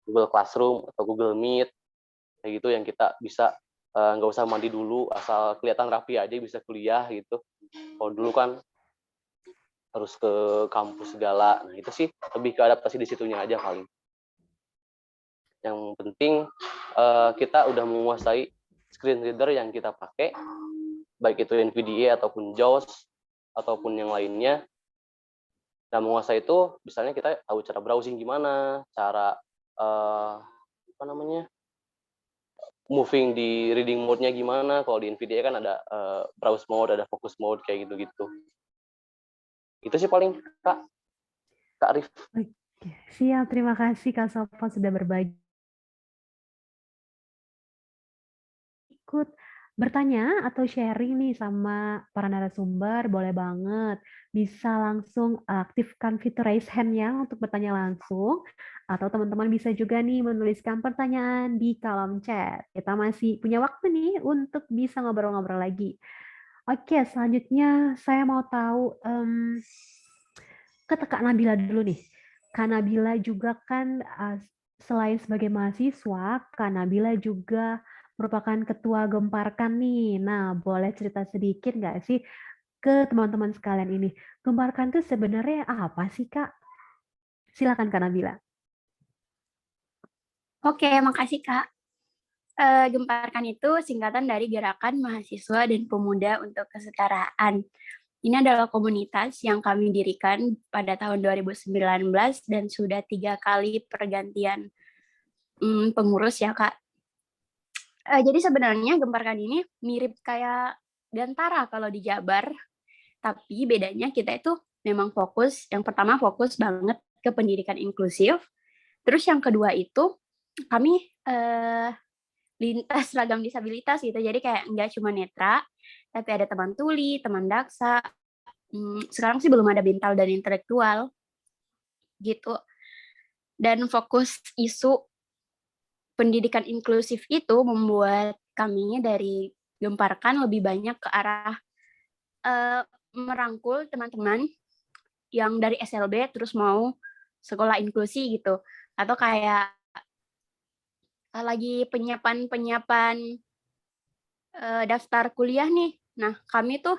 Google Classroom atau Google Meet, kayak gitu yang kita bisa nggak usah mandi dulu, asal kelihatan rapi aja bisa kuliah gitu. Kalau dulu kan harus ke kampus segala. Nah, itu sih lebih ke adaptasi di situnya aja paling. Yang penting kita udah menguasai screen reader yang kita pakai, baik itu NVDA ataupun JAWS ataupun yang lainnya. Nah, menguasai itu misalnya kita tahu cara browsing gimana, cara moving di reading mode-nya gimana. Kalau di NVDA kan ada browse mode, ada focus mode kayak gitu-gitu. Itu sih paling Kak Arif. Oke, siap. Terima kasih Kak Sofan sudah berbagi. Ikut bertanya atau sharing nih sama para narasumber, boleh banget. Bisa langsung aktifkan fitur raise hand-nya untuk bertanya langsung. Atau teman-teman bisa juga nih menuliskan pertanyaan di kolom chat. Kita masih punya waktu nih untuk bisa ngobrol-ngobrol lagi. Oke, selanjutnya saya mau tahu ke Kak Nabila dulu nih. Kak Nabila juga kan selain sebagai mahasiswa, Kak Nabila juga merupakan ketua Gemparkan nih. Nah, boleh cerita sedikit nggak sih ke teman-teman sekalian ini? Gemparkan itu sebenarnya apa sih, Kak? Silakan Kak Nabila. Oke, makasih Kak. Gemparkan itu singkatan dari Gerakan Mahasiswa dan Pemuda untuk Kesetaraan. Ini adalah komunitas yang kami dirikan pada tahun 2019 dan sudah 3 kali pergantian pengurus ya Kak. Jadi sebenarnya Gemparkan ini mirip kayak Gantara kalau di Jabar, tapi bedanya kita itu memang fokus, yang pertama fokus banget ke pendidikan inklusif, terus yang kedua itu kami lintas ragam disabilitas gitu, jadi kayak nggak cuma netra, tapi ada teman tuli, teman daksa, sekarang sih belum ada bintal dan intelektual, gitu. Dan fokus isu pendidikan inklusif itu membuat kami dari Gemparkan lebih banyak ke arah merangkul teman-teman yang dari SLB terus mau sekolah inklusi gitu, atau kayak lagi penyiapan daftar kuliah nih. Nah, kami tuh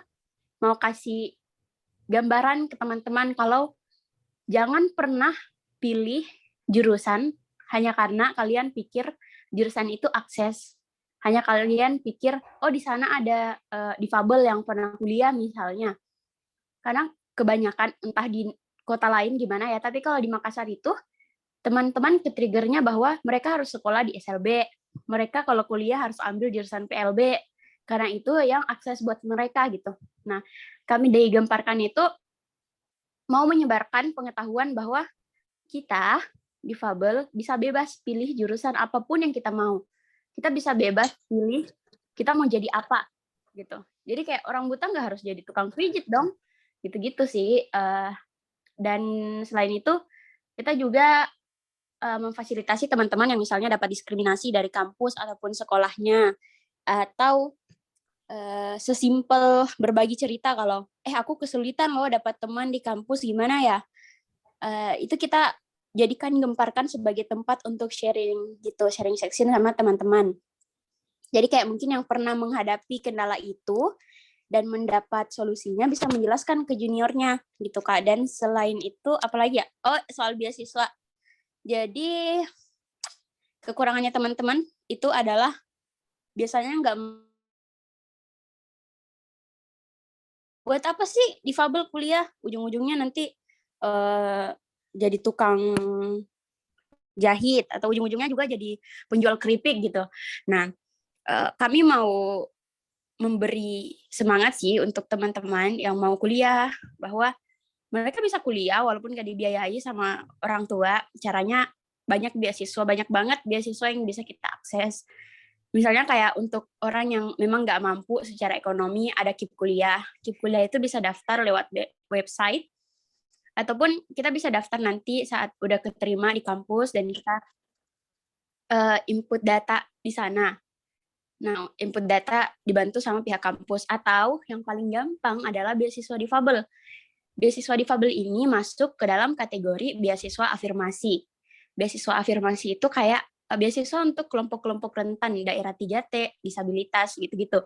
mau kasih gambaran ke teman-teman kalau jangan pernah pilih jurusan hanya karena kalian pikir jurusan itu akses. Hanya kalian pikir, oh di sana ada difabel yang pernah kuliah misalnya. Karena kebanyakan entah di kota lain gimana ya, tapi kalau di Makassar itu teman-teman ke-trigger-nya bahwa mereka harus sekolah di SLB, mereka kalau kuliah harus ambil jurusan PLB, karena itu yang akses buat mereka gitu. Nah, kami dari Gemparkan itu mau menyebarkan pengetahuan bahwa kita difabel bisa bebas pilih jurusan apapun yang kita mau. Kita bisa bebas pilih kita mau jadi apa gitu. Jadi kayak orang buta nggak harus jadi tukang pijit dong. Gitu-gitu sih. Dan selain itu kita juga memfasilitasi teman-teman yang misalnya dapat diskriminasi dari kampus ataupun sekolahnya, atau sesimpel berbagi cerita kalau aku kesulitan loh dapat teman di kampus gimana ya, itu kita jadikan Gemparkan sebagai tempat untuk sharing gitu, sharing section sama teman-teman. Jadi kayak mungkin yang pernah menghadapi kendala itu dan mendapat solusinya bisa menjelaskan ke juniornya gitu Kak. Dan selain itu apalagi ya? Oh, soal beasiswa. Jadi kekurangannya teman-teman itu adalah biasanya nggak, buat apa sih difabel kuliah, ujung-ujungnya nanti jadi tukang jahit atau ujung-ujungnya juga jadi penjual keripik gitu. Nah, kami mau memberi semangat sih untuk teman-teman yang mau kuliah bahwa mereka bisa kuliah walaupun nggak dibiayai sama orang tua. Caranya banyak beasiswa, banyak banget beasiswa yang bisa kita akses. Misalnya kayak untuk orang yang memang nggak mampu secara ekonomi, ada KIP Kuliah. KIP Kuliah itu bisa daftar lewat website, ataupun kita bisa daftar nanti saat udah keterima di kampus dan kita input data di sana. Nah, input data dibantu sama pihak kampus. Atau yang paling gampang adalah beasiswa difabel. Beasiswa difabel ini masuk ke dalam kategori beasiswa afirmasi. Beasiswa afirmasi itu kayak beasiswa untuk kelompok-kelompok rentan, daerah 3T, disabilitas, gitu-gitu.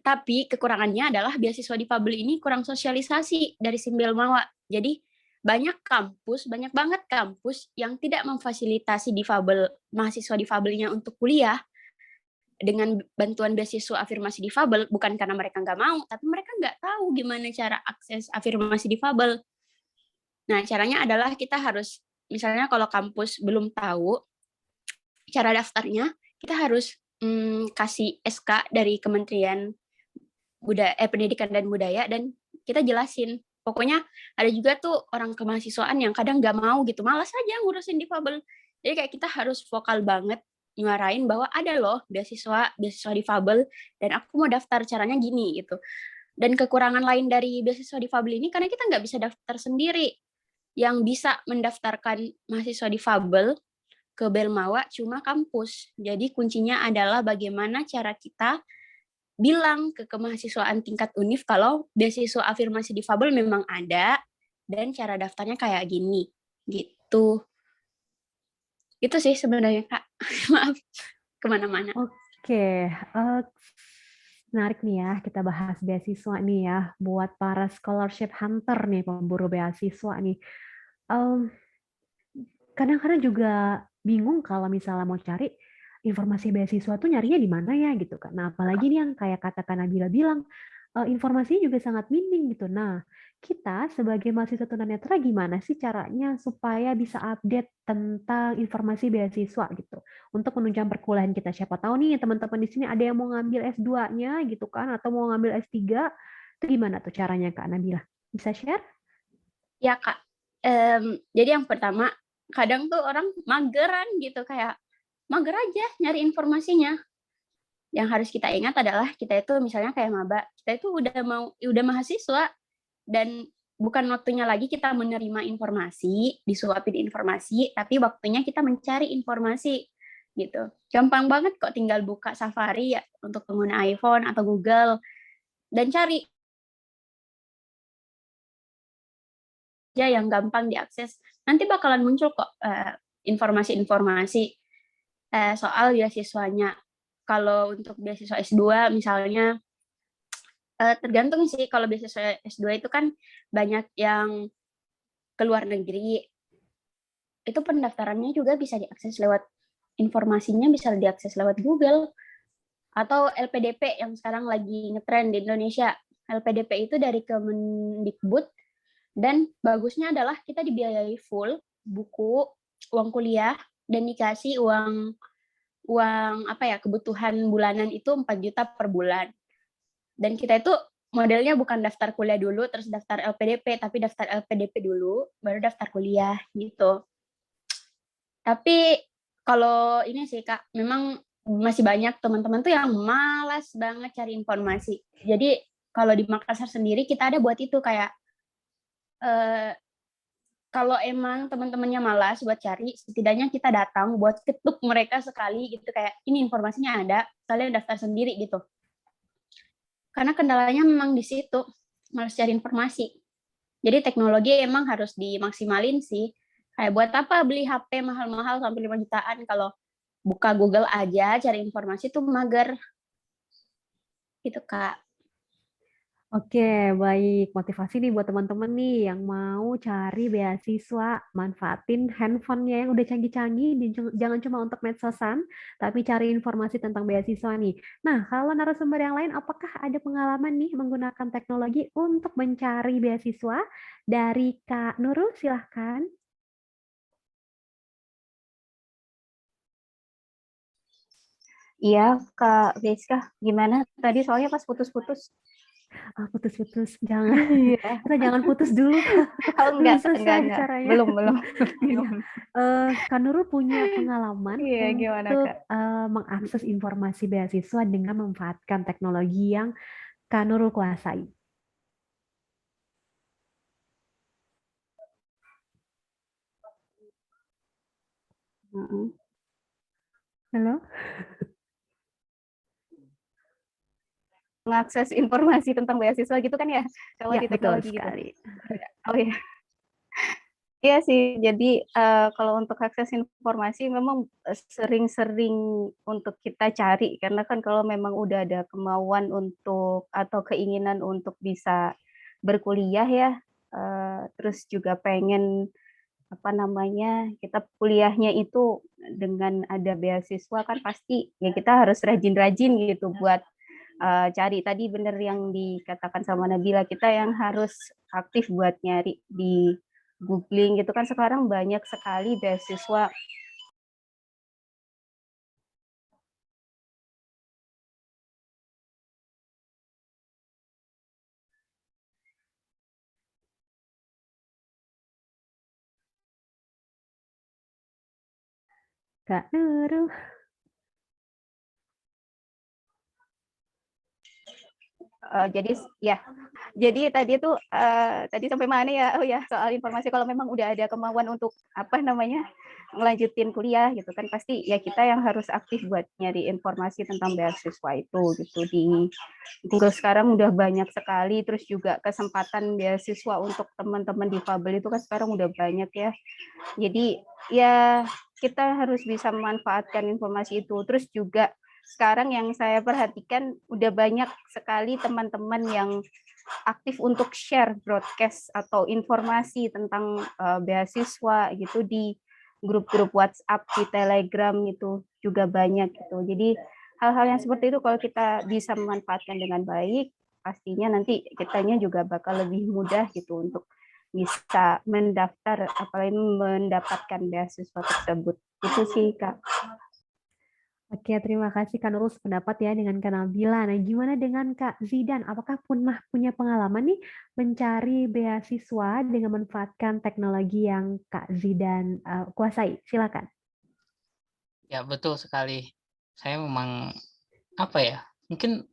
Tapi kekurangannya adalah beasiswa difabel ini kurang sosialisasi dari Simbelmawa. Jadi banyak banget kampus yang tidak memfasilitasi difabel, mahasiswa difabelnya untuk kuliah dengan bantuan beasiswa afirmasi difabel, bukan karena mereka nggak mau, tapi mereka nggak tahu gimana cara akses afirmasi difabel. Nah, caranya adalah kita harus, misalnya kalau kampus belum tahu cara daftarnya, kita harus kasih SK dari Kementerian Pendidikan dan Budaya, dan kita jelasin. Pokoknya ada juga tuh orang kemahasiswaan yang kadang nggak mau gitu, malas aja ngurusin difabel. Jadi kayak kita harus vokal banget nyuarain bahwa ada loh beasiswa difabel dan aku mau daftar, caranya gini gitu. Dan kekurangan lain dari beasiswa difabel ini karena kita nggak bisa daftar sendiri. Yang bisa mendaftarkan mahasiswa difabel ke Belmawa cuma kampus. Jadi kuncinya adalah bagaimana cara kita bilang ke kemahasiswaan tingkat univ kalau beasiswa afirmasi difabel memang ada dan cara daftarnya kayak gini gitu. Itu sih sebenarnya Kak. Maaf kemana-mana. Oke, menarik nih ya kita bahas beasiswa nih ya buat para scholarship hunter nih, pemburu beasiswa nih. Kadang-kadang juga bingung kalau misalnya mau cari informasi beasiswa tuh nyarinya di mana ya gitu kan. Nah, apalagi nih yang kayak katakan Nabila bilang, informasinya juga sangat minim gitu. Nah, kita sebagai mahasiswa tunanetra gimana sih caranya supaya bisa update tentang informasi beasiswa gitu untuk menunjang perkuliahan kita. Siapa tahu nih teman-teman di sini ada yang mau ngambil S2-nya gitu kan atau mau ngambil S3. Itu gimana tuh caranya Kak Nabila? Bisa share? Ya Kak. Jadi yang pertama, kadang tuh orang mageran gitu, kayak mager aja nyari informasinya. Yang harus kita ingat adalah kita itu misalnya kayak maba, kita itu udah mahasiswa dan bukan waktunya lagi kita menerima informasi, disuapin informasi, tapi waktunya kita mencari informasi gitu. Gampang banget kok, tinggal buka Safari ya untuk pengguna iPhone atau Google dan cari aja yang gampang diakses. Nanti bakalan muncul kok informasi-informasi soal beasiswanya. Kalau untuk beasiswa S2 misalnya, tergantung sih, kalau beasiswa S2 itu kan banyak yang ke luar negeri. Itu pendaftarannya juga bisa diakses lewat, informasinya bisa diakses lewat Google. Atau LPDP yang sekarang lagi ngetren di Indonesia. LPDP itu dari Kemendikbud, dan bagusnya adalah kita dibiayai full buku, uang kuliah, dan dikasih uang kebutuhan bulanan itu 4 juta per bulan. Dan kita itu modelnya bukan daftar kuliah dulu terus daftar LPDP, tapi daftar LPDP dulu baru daftar kuliah gitu. Tapi kalau ini sih Kak, memang masih banyak teman-teman tuh yang malas banget cari informasi. Jadi kalau di Makassar sendiri kita ada buat itu kayak kalau emang teman-temannya malas buat cari, setidaknya kita datang buat ketuk mereka sekali gitu, kayak ini informasinya ada, kalian daftar sendiri gitu. Karena kendalanya memang di situ, malas cari informasi. Jadi teknologi emang harus dimaksimalin sih. Kayak buat apa beli HP mahal-mahal sampai 5 jutaan kalau buka Google aja cari informasi tuh mager. Gitu Kak. Oke, baik. Motivasi nih buat teman-teman nih yang mau cari beasiswa, manfaatin handphonenya yang udah canggih-canggih, jangan cuma untuk medsosan, tapi cari informasi tentang beasiswa nih. Nah, kalau narasumber yang lain, apakah ada pengalaman nih menggunakan teknologi untuk mencari beasiswa? Dari Kak Nurul, silahkan. Iya, Kak Rizka, gimana? Tadi soalnya pas putus-putus. Putus-putus, jangan. Iya. Kita jangan putus dulu. Oh, Belum enggak. selesai caranya. Belum. Iya. Kak Nurul punya pengalaman Iya, gimana, untuk Kak? mengakses informasi beasiswa dengan memanfaatkan teknologi yang Kak Nurul kuasai. Halo? Mengakses informasi tentang beasiswa gitu kan ya, kalau Ya, di betul teknologi gitu. sekali. Oh iya. Iya sih, jadi kalau untuk akses informasi memang sering-sering untuk kita cari, karena kan kalau memang udah ada kemauan untuk atau keinginan untuk bisa berkuliah ya, terus juga pengen kita kuliahnya itu dengan ada beasiswa kan pasti ya kita harus rajin-rajin gitu buat cari. Tadi bener yang dikatakan sama Nabila, kita yang harus aktif buat nyari di googling gitu kan, sekarang banyak sekali beasiswa. Kak Nurul. Jadi tadi tuh tadi sampai mana ya? Oh ya, soal informasi, kalau memang udah ada kemauan untuk ngelanjutin kuliah gitu kan, pasti ya kita yang harus aktif buat nyari informasi tentang beasiswa itu gitu. Di Google sekarang udah banyak sekali, terus juga kesempatan beasiswa untuk teman-teman difabel itu kan sekarang udah banyak ya. Jadi ya kita harus bisa memanfaatkan informasi itu. Terus juga sekarang yang saya perhatikan udah banyak sekali teman-teman yang aktif untuk share broadcast atau informasi tentang beasiswa gitu di grup-grup WhatsApp, di Telegram itu juga banyak gitu. Jadi hal-hal yang seperti itu kalau kita bisa memanfaatkan dengan baik, pastinya nanti kitanya juga bakal lebih mudah gitu untuk bisa mendaftar, apalagi mendapatkan beasiswa tersebut. Itu sih, Kak. Oke, terima kasih Kak Nurul sependapat ya dengan Kak Nabila. Nah, gimana dengan Kak Zidan? Apakah pernah punya pengalaman nih mencari beasiswa dengan memanfaatkan teknologi yang Kak Zidan kuasai? Silakan. Ya, betul sekali. Saya memang mungkin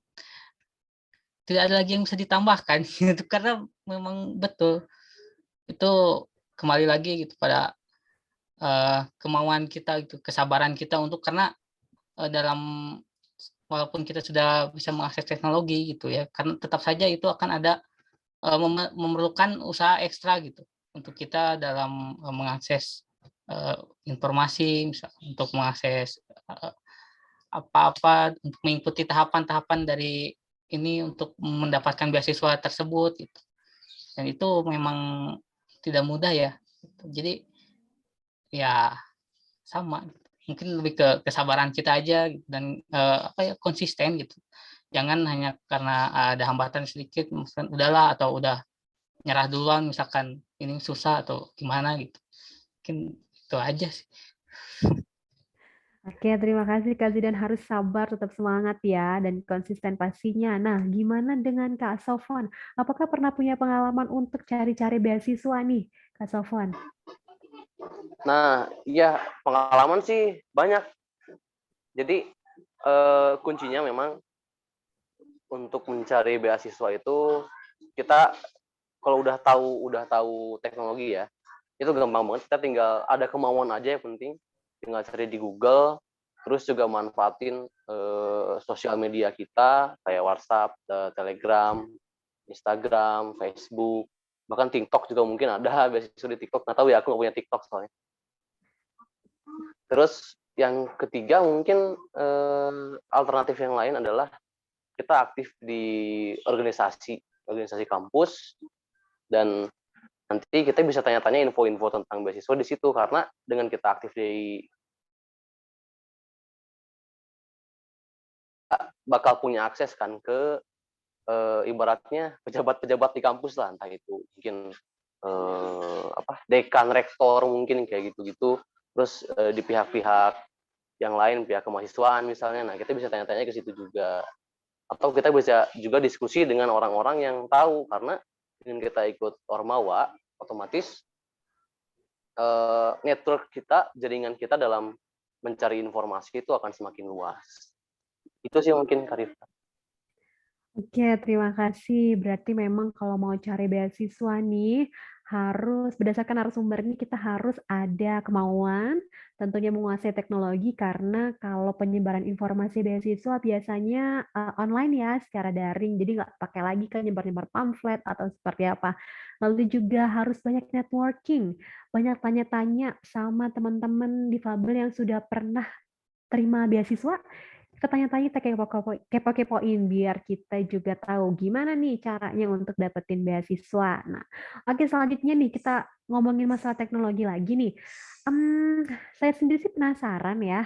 tidak ada lagi yang bisa ditambahkan gitu, karena memang betul itu kembali lagi gitu pada kemauan kita gitu, kesabaran kita untuk, karena walaupun kita sudah bisa mengakses teknologi gitu ya, karena tetap saja itu akan ada memerlukan usaha ekstra gitu untuk kita dalam mengakses informasi, untuk mengakses apa-apa, untuk mengikuti tahapan-tahapan dari ini untuk mendapatkan beasiswa tersebut gitu. Dan itu memang tidak mudah ya. Jadi ya sama, mungkin lebih ke kesabaran kita aja gitu, dan konsisten gitu jangan hanya karena ada hambatan sedikit, misalkan udahlah atau udah nyerah duluan, misalkan ini susah atau gimana gitu. Mungkin itu aja sih. Oke, terima kasih Kak Zidan. Harus sabar, tetap semangat ya, dan konsisten pastinya. Nah, gimana dengan Kak Sofwan? Apakah pernah punya pengalaman untuk cari-cari beasiswa nih, Kak Sofwan? Nah, iya pengalaman sih banyak. Jadi kuncinya memang untuk mencari beasiswa itu kita kalau udah tahu teknologi ya, itu gampang banget. Kita tinggal ada kemauan aja yang penting. Tinggal cari di Google, terus juga manfaatin sosial media kita kayak WhatsApp, Telegram, Instagram, Facebook, bahkan TikTok juga mungkin ada beasiswa di TikTok. Nggak tahu ya, aku nggak punya TikTok soalnya. Terus yang ketiga mungkin alternatif yang lain adalah kita aktif di organisasi kampus, dan nanti kita bisa tanya-tanya info-info tentang beasiswa di situ, karena dengan kita aktif di bakal punya akses kan ke ibaratnya pejabat-pejabat di kampus lah, entah itu mungkin dekan, rektor mungkin kayak gitu-gitu. Terus di pihak-pihak yang lain, pihak kemahasiswaan misalnya, nah kita bisa tanya-tanya ke situ juga. Atau kita bisa juga diskusi dengan orang-orang yang tahu, karena dengan kita ikut Ormawa, otomatis network kita, jaringan kita dalam mencari informasi itu akan semakin luas. Itu sih mungkin Karif. Oke, terima kasih. Berarti memang kalau mau cari beasiswa nih, harus berdasarkan narasumber ini kita harus ada kemauan, tentunya menguasai teknologi karena kalau penyebaran informasi beasiswa biasanya online ya, secara daring, jadi nggak pakai lagi kan nyebar-nyebar pamflet atau seperti apa. Lalu juga harus banyak networking, banyak tanya-tanya sama teman-teman difabel yang sudah pernah terima beasiswa, kita tanya-tanya, kita kepo-kepoin biar kita juga tahu gimana nih caranya untuk dapetin beasiswa. Nah, oke selanjutnya nih kita ngomongin masalah teknologi lagi nih. Saya sendiri sih penasaran ya,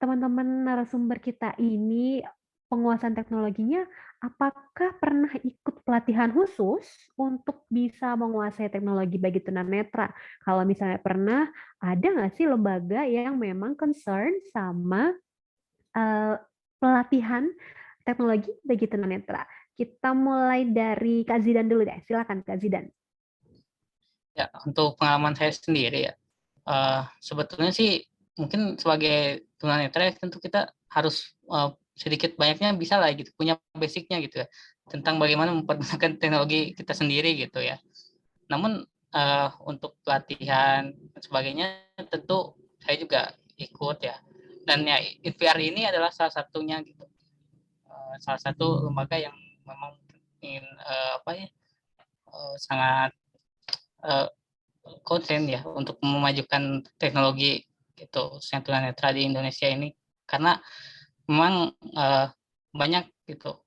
teman-teman narasumber kita ini penguasaan teknologinya, apakah pernah ikut pelatihan khusus untuk bisa menguasai teknologi bagi tunanetra? Kalau misalnya pernah, ada nggak sih lembaga yang memang concern sama pelatihan teknologi bagi tunanetra? Kita mulai dari Kak Zidan dulu deh. Silakan Kak Zidan. Ya, untuk pengalaman saya sendiri ya, sebetulnya sih mungkin sebagai tunanetra tentu kita harus sedikit banyaknya bisa lah gitu, punya basicnya gitu ya, tentang bagaimana mempergunakan teknologi kita sendiri gitu ya. Namun untuk pelatihan dan sebagainya tentu saya juga ikut ya. Dan ya INVR ini adalah salah satunya gitu. Salah satu lembaga yang memang ingin sangat konsen ya untuk memajukan teknologi gitu tunanetra di Indonesia ini, karena memang banyak gitu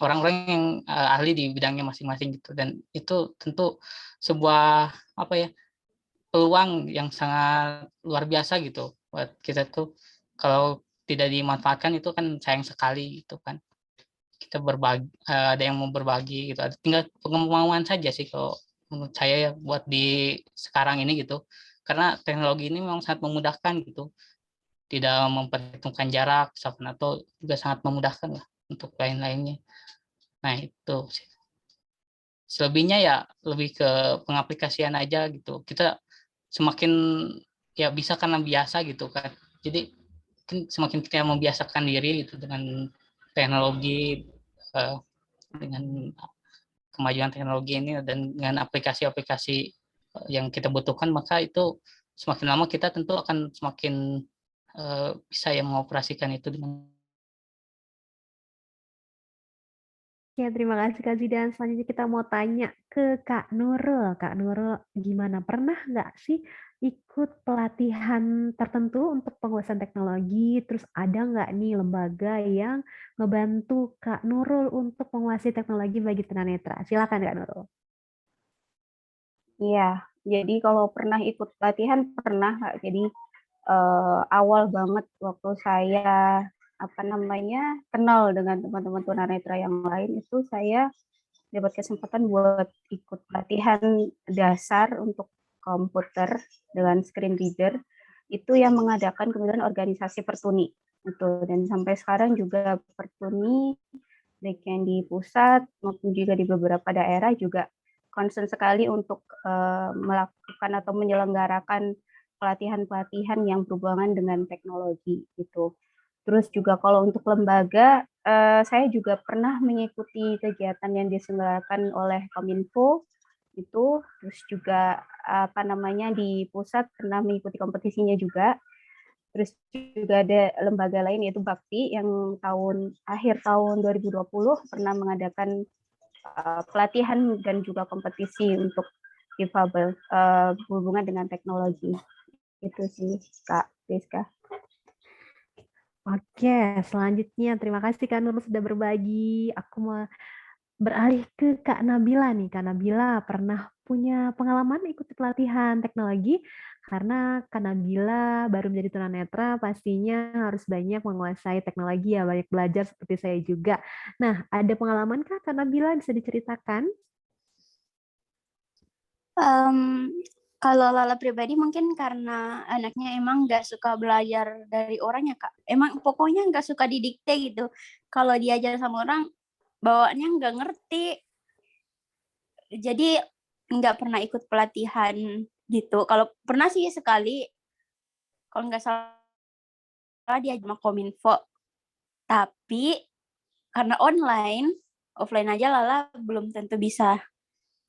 orang-orang yang ahli di bidangnya masing-masing gitu, dan itu tentu sebuah peluang yang sangat luar biasa gitu buat kita tuh. Kalau tidak dimanfaatkan itu kan sayang sekali gitu kan. Kita berbagi, ada yang mau berbagi gitu, tinggal pengembangan saja sih kalau menurut saya ya buat di sekarang ini gitu, karena teknologi ini memang sangat memudahkan gitu, tidak memperhitungkan jarak atau juga sangat memudahkan lah untuk lain-lainnya. Nah itu sih. Selebihnya ya lebih ke pengaplikasian aja gitu, kita semakin ya bisa karena biasa gitu kan, jadi semakin kita membiasakan diri gitu dengan teknologi, dengan kemajuan teknologi ini dan dengan aplikasi-aplikasi yang kita butuhkan, maka itu semakin lama kita tentu akan semakin bisa yang mengoperasikan itu dengan. Ya, terima kasih Kak Zidan. Selanjutnya kita mau tanya ke Kak Nurul. Kak Nurul, gimana? Pernah nggak sih ikut pelatihan tertentu untuk penguasaan teknologi? Terus ada nggak nih lembaga yang ngebantu Kak Nurul untuk menguasai teknologi bagi tunanetra? Silakan Kak Nurul. Iya, jadi kalau pernah ikut pelatihan pernah Kak. Jadi awal banget waktu saya kenal dengan teman-teman tunanetra yang lain, itu saya dapat kesempatan buat ikut pelatihan dasar untuk komputer dengan screen reader, itu yang mengadakan kemudian organisasi Pertuni itu. Dan sampai sekarang juga Pertuni baik yang di pusat maupun juga di beberapa daerah juga concern sekali untuk melakukan atau menyelenggarakan pelatihan-pelatihan yang berhubungan dengan teknologi gitu. Terus juga kalau untuk lembaga, saya juga pernah mengikuti kegiatan yang diselenggarakan oleh Kominfo itu, terus juga di pusat pernah mengikuti kompetisinya juga. Terus juga ada lembaga lain yaitu Bakti yang akhir tahun 2020 pernah mengadakan pelatihan dan juga kompetisi untuk difabel berhubungan dengan teknologi. Itu sih Kak Rizka. Oke, selanjutnya terima kasih Kak Nurul sudah berbagi. Aku mau beralih ke Kak Nabila nih. Kak Nabila pernah punya pengalaman ikut pelatihan teknologi karena Kak Nabila baru menjadi tunanetra, pastinya harus banyak menguasai teknologi ya, banyak belajar seperti saya juga. Nah, ada pengalaman Kak Nabila bisa diceritakan? Kalau Lala pribadi mungkin karena anaknya emang nggak suka belajar dari orang ya Kak. Emang pokoknya nggak suka didikte gitu. Kalau diajar sama orang, bawaannya nggak ngerti. Jadi nggak pernah ikut pelatihan gitu. Kalau pernah sih sekali, kalau nggak salah dia sama Kominfo. Tapi karena online, offline aja Lala belum tentu bisa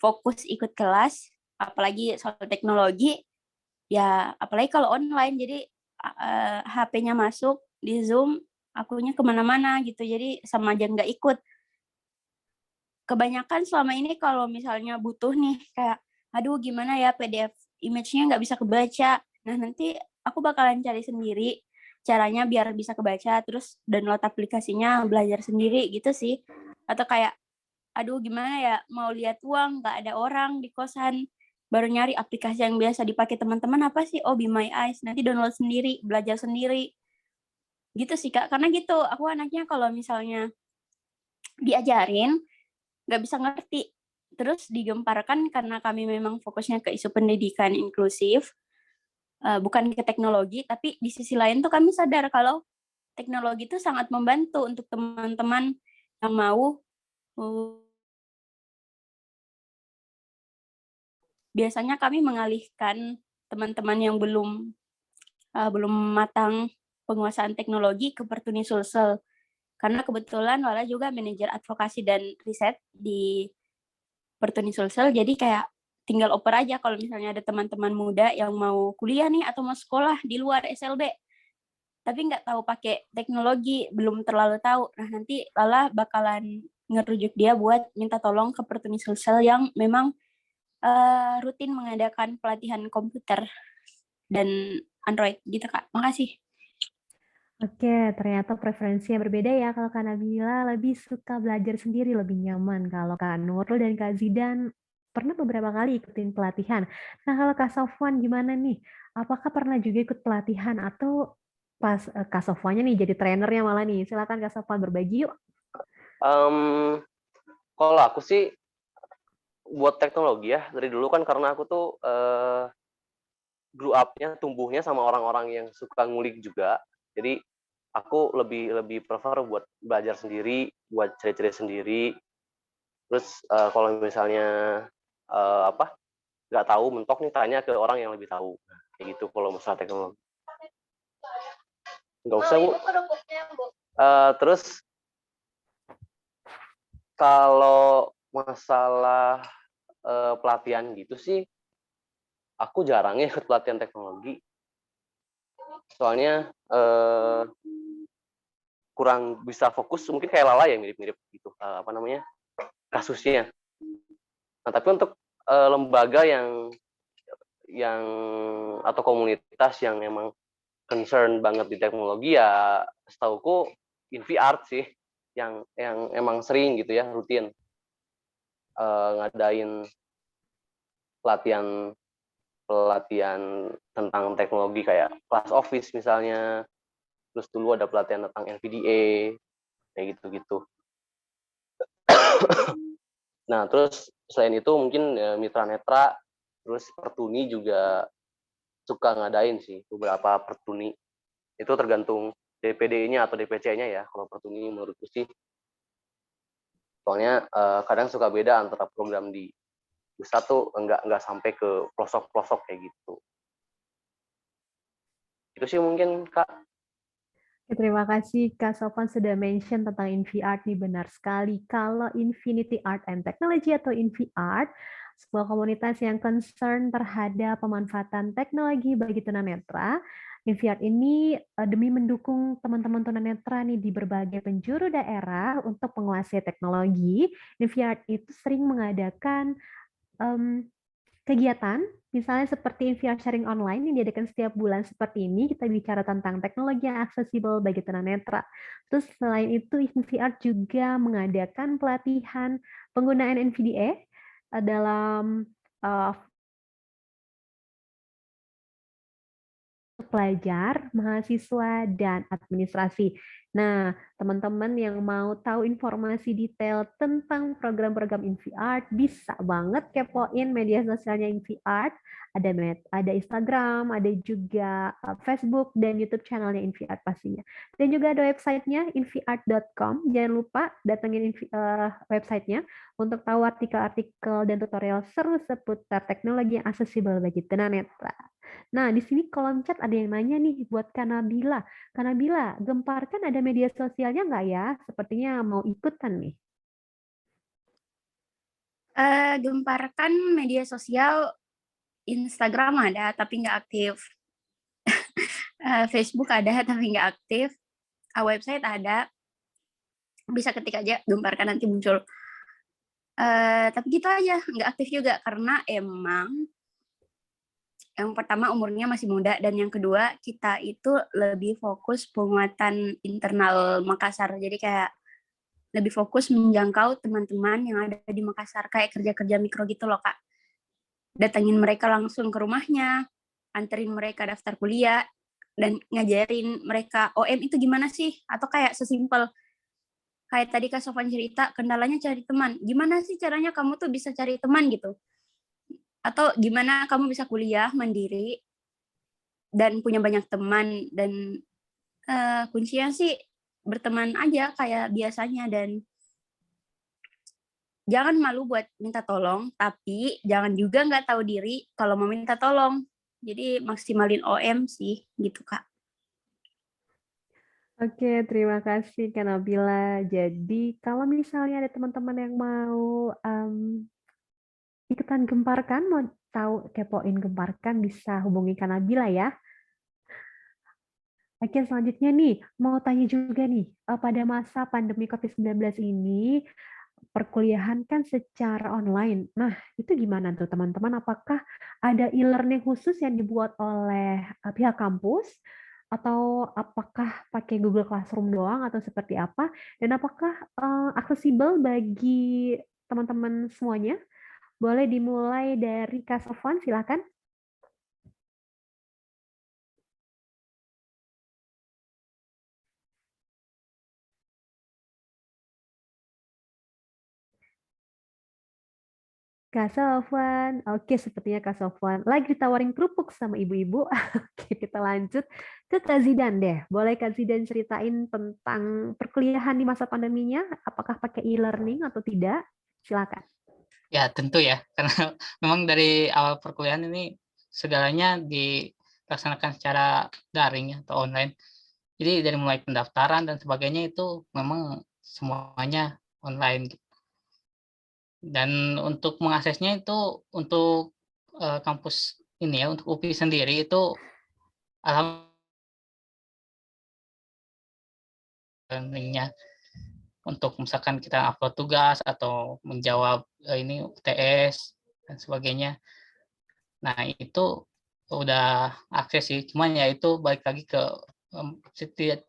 fokus ikut kelas, apalagi soal teknologi. Ya, apalagi kalau online, jadi HP-nya masuk di Zoom, akunya kemana-mana gitu, jadi sama aja nggak ikut. Kebanyakan selama ini kalau misalnya butuh nih, kayak, aduh gimana ya PDF image-nya nggak bisa kebaca. Nah, nanti aku bakalan cari sendiri caranya biar bisa kebaca, terus download aplikasinya, belajar sendiri gitu sih. Atau kayak, aduh gimana ya, mau lihat uang, nggak ada orang di kosan, baru nyari aplikasi yang biasa dipakai teman-teman apa sih? Oh, Be My Eyes. Nanti download sendiri, belajar sendiri. Gitu sih, Kak. Karena gitu, aku anaknya kalau misalnya diajarin, nggak bisa ngerti. Terus digemparkan karena kami memang fokusnya ke isu pendidikan inklusif, bukan ke teknologi, tapi di sisi lain tuh kami sadar kalau teknologi itu sangat membantu untuk teman-teman yang mau biasanya kami mengalihkan teman-teman yang belum matang penguasaan teknologi ke Pertuni Sulsel. Karena kebetulan Lala juga manajer advokasi dan riset di Pertuni Sulsel, jadi kayak tinggal oper aja kalau misalnya ada teman-teman muda yang mau kuliah nih atau mau sekolah di luar SLB, tapi nggak tahu pakai teknologi, belum terlalu tahu. Nah, nanti Lala bakalan ngerujuk dia buat minta tolong ke Pertuni Sulsel yang memang rutin mengadakan pelatihan komputer dan Android gitu Kak. Makasih. Oke, ternyata preferensinya berbeda ya. Kalau Kak Nabila lebih suka belajar sendiri, lebih nyaman. Kalau Kak Nurul dan Kak Zidan pernah beberapa kali ikutin pelatihan. Nah, kalau Kak Sofwan gimana nih? Apakah pernah juga ikut pelatihan atau pas Kak Sofwannya nih jadi trainernya malah nih? Silakan Kak Sofwan berbagi yuk. Kalau aku sih buat teknologi ya dari dulu kan karena aku tuh grew up-nya tumbuhnya sama orang-orang yang suka ngulik juga. Jadi aku lebih prefer buat belajar sendiri, buat cari-cari sendiri. Terus kalau misalnya nggak tahu mentok nih tanya ke orang yang lebih tahu. Kayak gitu kalau masalah teknologi. Nggak usah Bu. Terus kalau masalah pelatihan gitu sih, aku jarang ya ikut pelatihan teknologi. Soalnya kurang bisa fokus, mungkin kayak Lala ya mirip-mirip gitu, kasusnya. Nah, tapi untuk lembaga yang atau komunitas yang emang concern banget di teknologi ya, setauku InviArt sih yang emang sering gitu ya rutin ngadain pelatihan tentang teknologi kayak Class Office misalnya, Terus dulu ada pelatihan tentang NVDA, kayak gitu-gitu. Nah, terus selain itu mungkin Mitra Netra, terus Pertuni juga suka ngadain sih beberapa Pertuni. Itu tergantung DPD-nya atau DPC-nya ya. Kalau Pertuni menurutku sih, soalnya kadang suka beda antara program di pusat tuh nggak sampai ke pelosok-pelosok kayak gitu. Itu sih mungkin, Kak. Terima kasih Kak Sofan sudah mention tentang InviArt nih, benar sekali. Kalau Infinity Art and Technology atau InviArt, sebuah komunitas yang concern terhadap pemanfaatan teknologi bagi tunanetra. InviArt ini demi mendukung teman-teman tunanetra nih di berbagai penjuru daerah untuk menguasai teknologi. InviArt itu sering mengadakan kegiatan, misalnya seperti InviArt Sharing Online yang diadakan setiap bulan seperti ini, kita bicara tentang teknologi yang aksesibel bagi tunanetra. Terus selain itu, InviArt juga mengadakan pelatihan penggunaan NVDA dalam pelajar, mahasiswa, dan administrasi. Nah, teman-teman yang mau tahu informasi detail tentang program-program InviArt bisa banget kepoin media sosialnya InviArt. Ada Instagram, ada juga Facebook dan YouTube channelnya InviArt pastinya. Dan juga ada websitenya inviart.com. Jangan lupa datengin websitenya untuk tahu artikel-artikel dan tutorial seru seputar teknologi yang aksesibel bagi tunanetra. Nah, di sini kolom chat ada yang nanya nih buat Kanabila. Kanabila, Gemparkan ada media sosialnya nggak ya? Sepertinya mau ikutan nih. Gemparkan media sosial, Instagram ada tapi nggak aktif. Facebook ada tapi nggak aktif. Website ada, bisa ketik aja Gemparkan nanti muncul. Tapi gitu aja, nggak aktif juga karena emang yang pertama umurnya masih muda dan yang kedua kita itu lebih fokus penguatan internal Makassar. Jadi kayak lebih fokus menjangkau teman-teman yang ada di Makassar kayak kerja-kerja mikro gitu loh, Kak. Datangin mereka langsung ke rumahnya, anterin mereka daftar kuliah dan ngajarin mereka OM itu gimana sih, atau kayak sesimpel kayak tadi Kak Sofan cerita, kendalanya cari teman. Gimana sih caranya kamu tuh bisa cari teman gitu? Atau gimana kamu bisa kuliah mandiri dan punya banyak teman, dan kuncinya sih berteman aja kayak biasanya, dan jangan malu buat minta tolong, tapi jangan juga nggak tahu diri kalau mau minta tolong. Jadi maksimalin OM sih gitu, Kak. Oke, terima kasih Kak Nabila. Jadi kalau misalnya ada teman-teman yang mau ikutan Gemparkan, mau tahu kepoin Gemparkan, bisa hubungi Kak Nabila ya. Oke, selanjutnya nih, mau tanya juga nih, pada masa pandemi COVID-19 ini, perkuliahan kan secara online. Nah, itu gimana tuh teman-teman? Apakah ada e-learning khusus yang dibuat oleh pihak kampus? Atau apakah pakai Google Classroom doang atau seperti apa? Dan apakah aksesibel bagi teman-teman semuanya? Boleh dimulai dari Kak Sofwan, silakan. Kak Sofwan, oke sepertinya Kak Sofwan lagi ditawarin kerupuk sama ibu-ibu. Oke, kita lanjut ke Kak Zidan deh. Boleh Kak Zidan ceritain tentang perkuliahan di masa pandeminya? Apakah pakai e-learning atau tidak? Silakan. Ya tentu ya, karena memang dari awal perkuliahan ini segalanya dilaksanakan secara daring ya, atau online. Jadi dari mulai pendaftaran dan sebagainya itu memang semuanya online. Dan untuk mengaksesnya itu untuk kampus ini ya, untuk UPI sendiri itu alhamdulillah untuk misalkan kita upload tugas atau menjawab ini UTS dan sebagainya. Nah itu udah akses sih, cuman ya itu balik lagi ke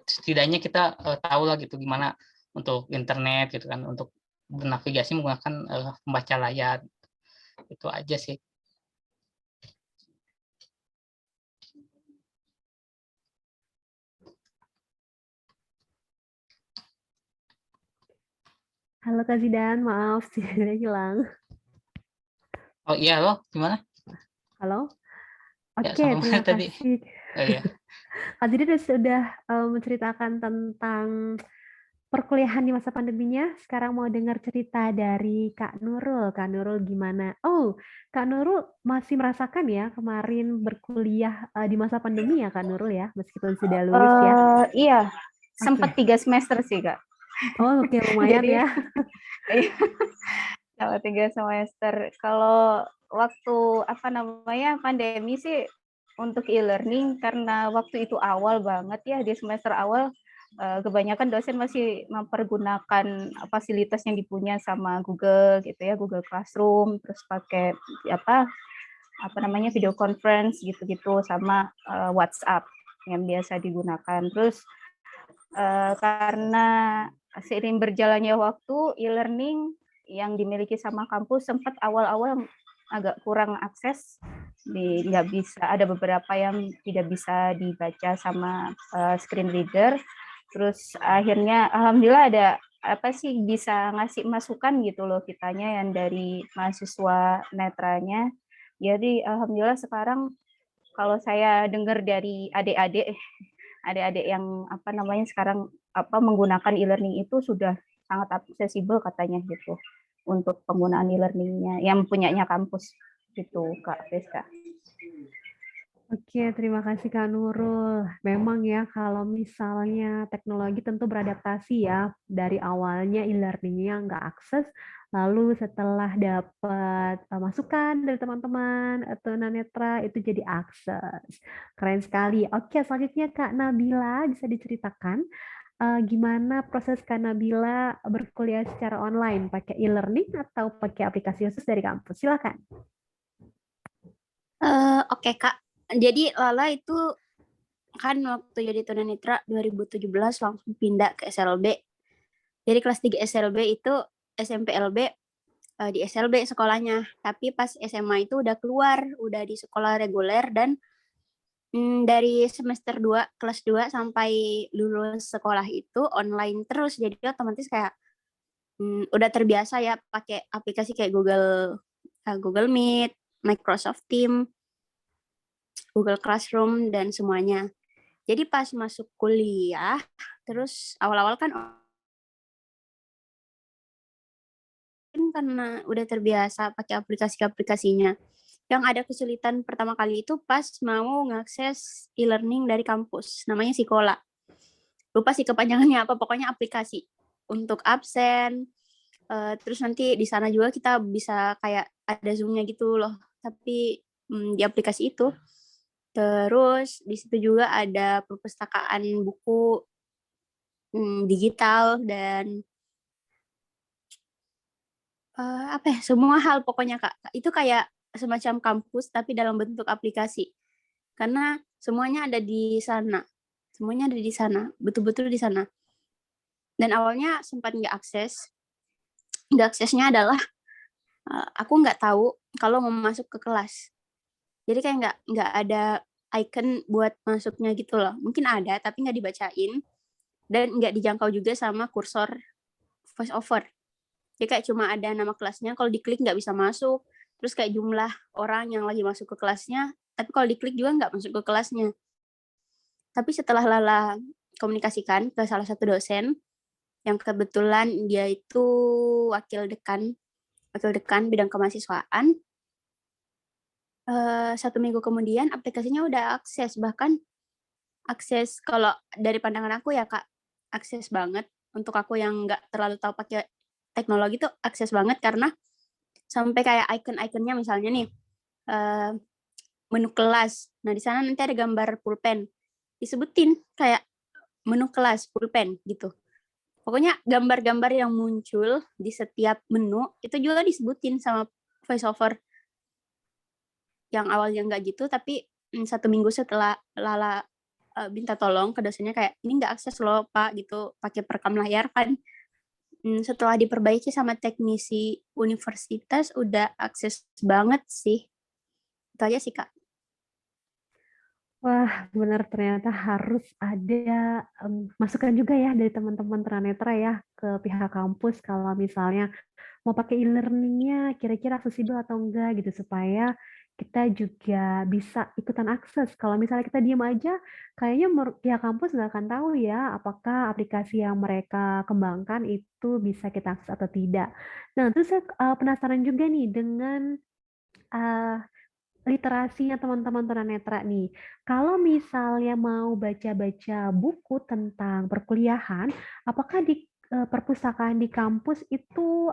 setidaknya kita tahu lah gitu gimana untuk internet gitu kan, untuk bernavigasi menggunakan pembaca layar. Itu aja sih. Halo Kak Zidan, maaf sinyalnya hilang. Oh iya loh, gimana? Halo? Ya, Oke, sampai mana terima tadi? kasih. Oh iya. Kak Zidan sudah menceritakan tentang perkuliahan di masa pandeminya. Sekarang mau dengar cerita dari Kak Nurul. Kak Nurul gimana? Oh, Kak Nurul masih merasakan ya kemarin berkuliah di masa pandemi ya Kak Nurul ya, meskipun sudah lulus ya. Iya, Oke. sempat 3 semester sih, Kak. Oh, oke, lumayan Jadi ya. iya, selama 3 semester. Kalau waktu apa namanya pandemi sih untuk e-learning karena waktu itu awal banget ya di semester awal kebanyakan dosen masih mempergunakan fasilitas yang dipunya sama Google gitu ya, Google Classroom, terus pakai apa namanya video conference gitu-gitu sama WhatsApp yang biasa digunakan. Terus karena seiring berjalannya waktu e-learning yang dimiliki sama kampus sempat awal-awal agak kurang akses, nggak bisa, ada beberapa yang tidak bisa dibaca sama screen reader. Terus akhirnya alhamdulillah ada bisa ngasih masukan gitu loh kitanya yang dari mahasiswa netranya. Jadi alhamdulillah sekarang kalau saya dengar dari adik-adik yang sekarang menggunakan e-learning itu sudah sangat aksesibel katanya gitu untuk penggunaan e-learningnya yang punyanya kampus gitu Kak Veska. Oke, terima kasih Kak Nurul. Memang ya kalau misalnya teknologi tentu beradaptasi ya. Dari awalnya e-learningnya nggak akses, lalu setelah dapat masukan dari teman-teman atau tunanetra itu jadi akses. Keren sekali. Oke, selanjutnya Kak Nabila bisa diceritakan gimana proses Kak Nabila berkuliah secara online, pakai e-learning atau pakai aplikasi khusus dari kampus? Silakan. Oke Kak, jadi Lala itu kan waktu jadi tunanetra 2017 langsung pindah ke SLB. Jadi kelas 3 SLB itu SMP LB di SLB sekolahnya. Tapi pas SMA itu udah keluar, udah di sekolah reguler dan dari semester 2, kelas 2 sampai lulus sekolah itu online terus. Jadi otomatis kayak udah terbiasa ya pakai aplikasi kayak Google Meet, Microsoft Teams, Google Classroom, dan semuanya. Jadi pas masuk kuliah, terus awal-awal kan karena udah terbiasa pakai aplikasi-aplikasinya. Yang ada kesulitan pertama kali itu pas mau ngakses e-learning dari kampus, namanya Sikola. Lupa sih kepanjangannya apa, pokoknya aplikasi untuk absen. Terus nanti di sana juga kita bisa kayak ada Zoom-nya gitu loh, tapi di aplikasi itu. Terus di situ juga ada perpustakaan buku digital dan semua hal pokoknya Kak. Itu kayak semacam kampus tapi dalam bentuk aplikasi. Karena semuanya ada di sana. Semuanya ada di sana, betul-betul di sana. Dan awalnya sempat nggak akses. Nggak aksesnya adalah aku nggak tahu kalau mau masuk ke kelas. Jadi kayak nggak ada icon buat masuknya gitu loh. Mungkin ada tapi nggak dibacain dan nggak dijangkau juga sama kursor voice over. Jadi kayak cuma ada nama kelasnya, kalau diklik nggak bisa masuk. Terus kayak jumlah orang yang lagi masuk ke kelasnya, tapi kalau diklik juga nggak masuk ke kelasnya. Tapi setelah Lala komunikasikan ke salah satu dosen, yang kebetulan dia itu wakil dekan bidang kemahasiswaan, 1 minggu kemudian aplikasinya udah akses. Bahkan akses kalau dari pandangan aku ya Kak, akses banget. Untuk aku yang nggak terlalu tahu pakai teknologi tuh akses banget karena sampai kayak icon-iconnya misalnya nih menu kelas. Nah di sana nanti ada gambar pulpen, disebutin kayak menu kelas pulpen gitu. Pokoknya gambar-gambar yang muncul di setiap menu itu juga disebutin sama voiceover. Yang awalnya nggak gitu, tapi 1 minggu setelah Lala minta tolong ke dosennya kayak ini nggak akses loh Pak gitu, pakai perekam layar kan. Setelah diperbaiki sama teknisi universitas udah akses banget sih. Itu aja sih Kak. Wah, benar ternyata harus ada masukan juga ya dari teman-teman tunanetra ya ke pihak kampus kalau misalnya mau pakai e-learningnya kira-kira aksesibel atau enggak gitu supaya kita juga bisa ikutan akses. Kalau misalnya kita diam aja, kayaknya pihak kampus nggak akan tahu ya apakah aplikasi yang mereka kembangkan itu bisa kita akses atau tidak. Nah, terus saya penasaran juga nih dengan uh, literasinya teman-teman tunanetra nih. Kalau misalnya mau baca-baca buku tentang perkuliahan, apakah di perpustakaan di kampus itu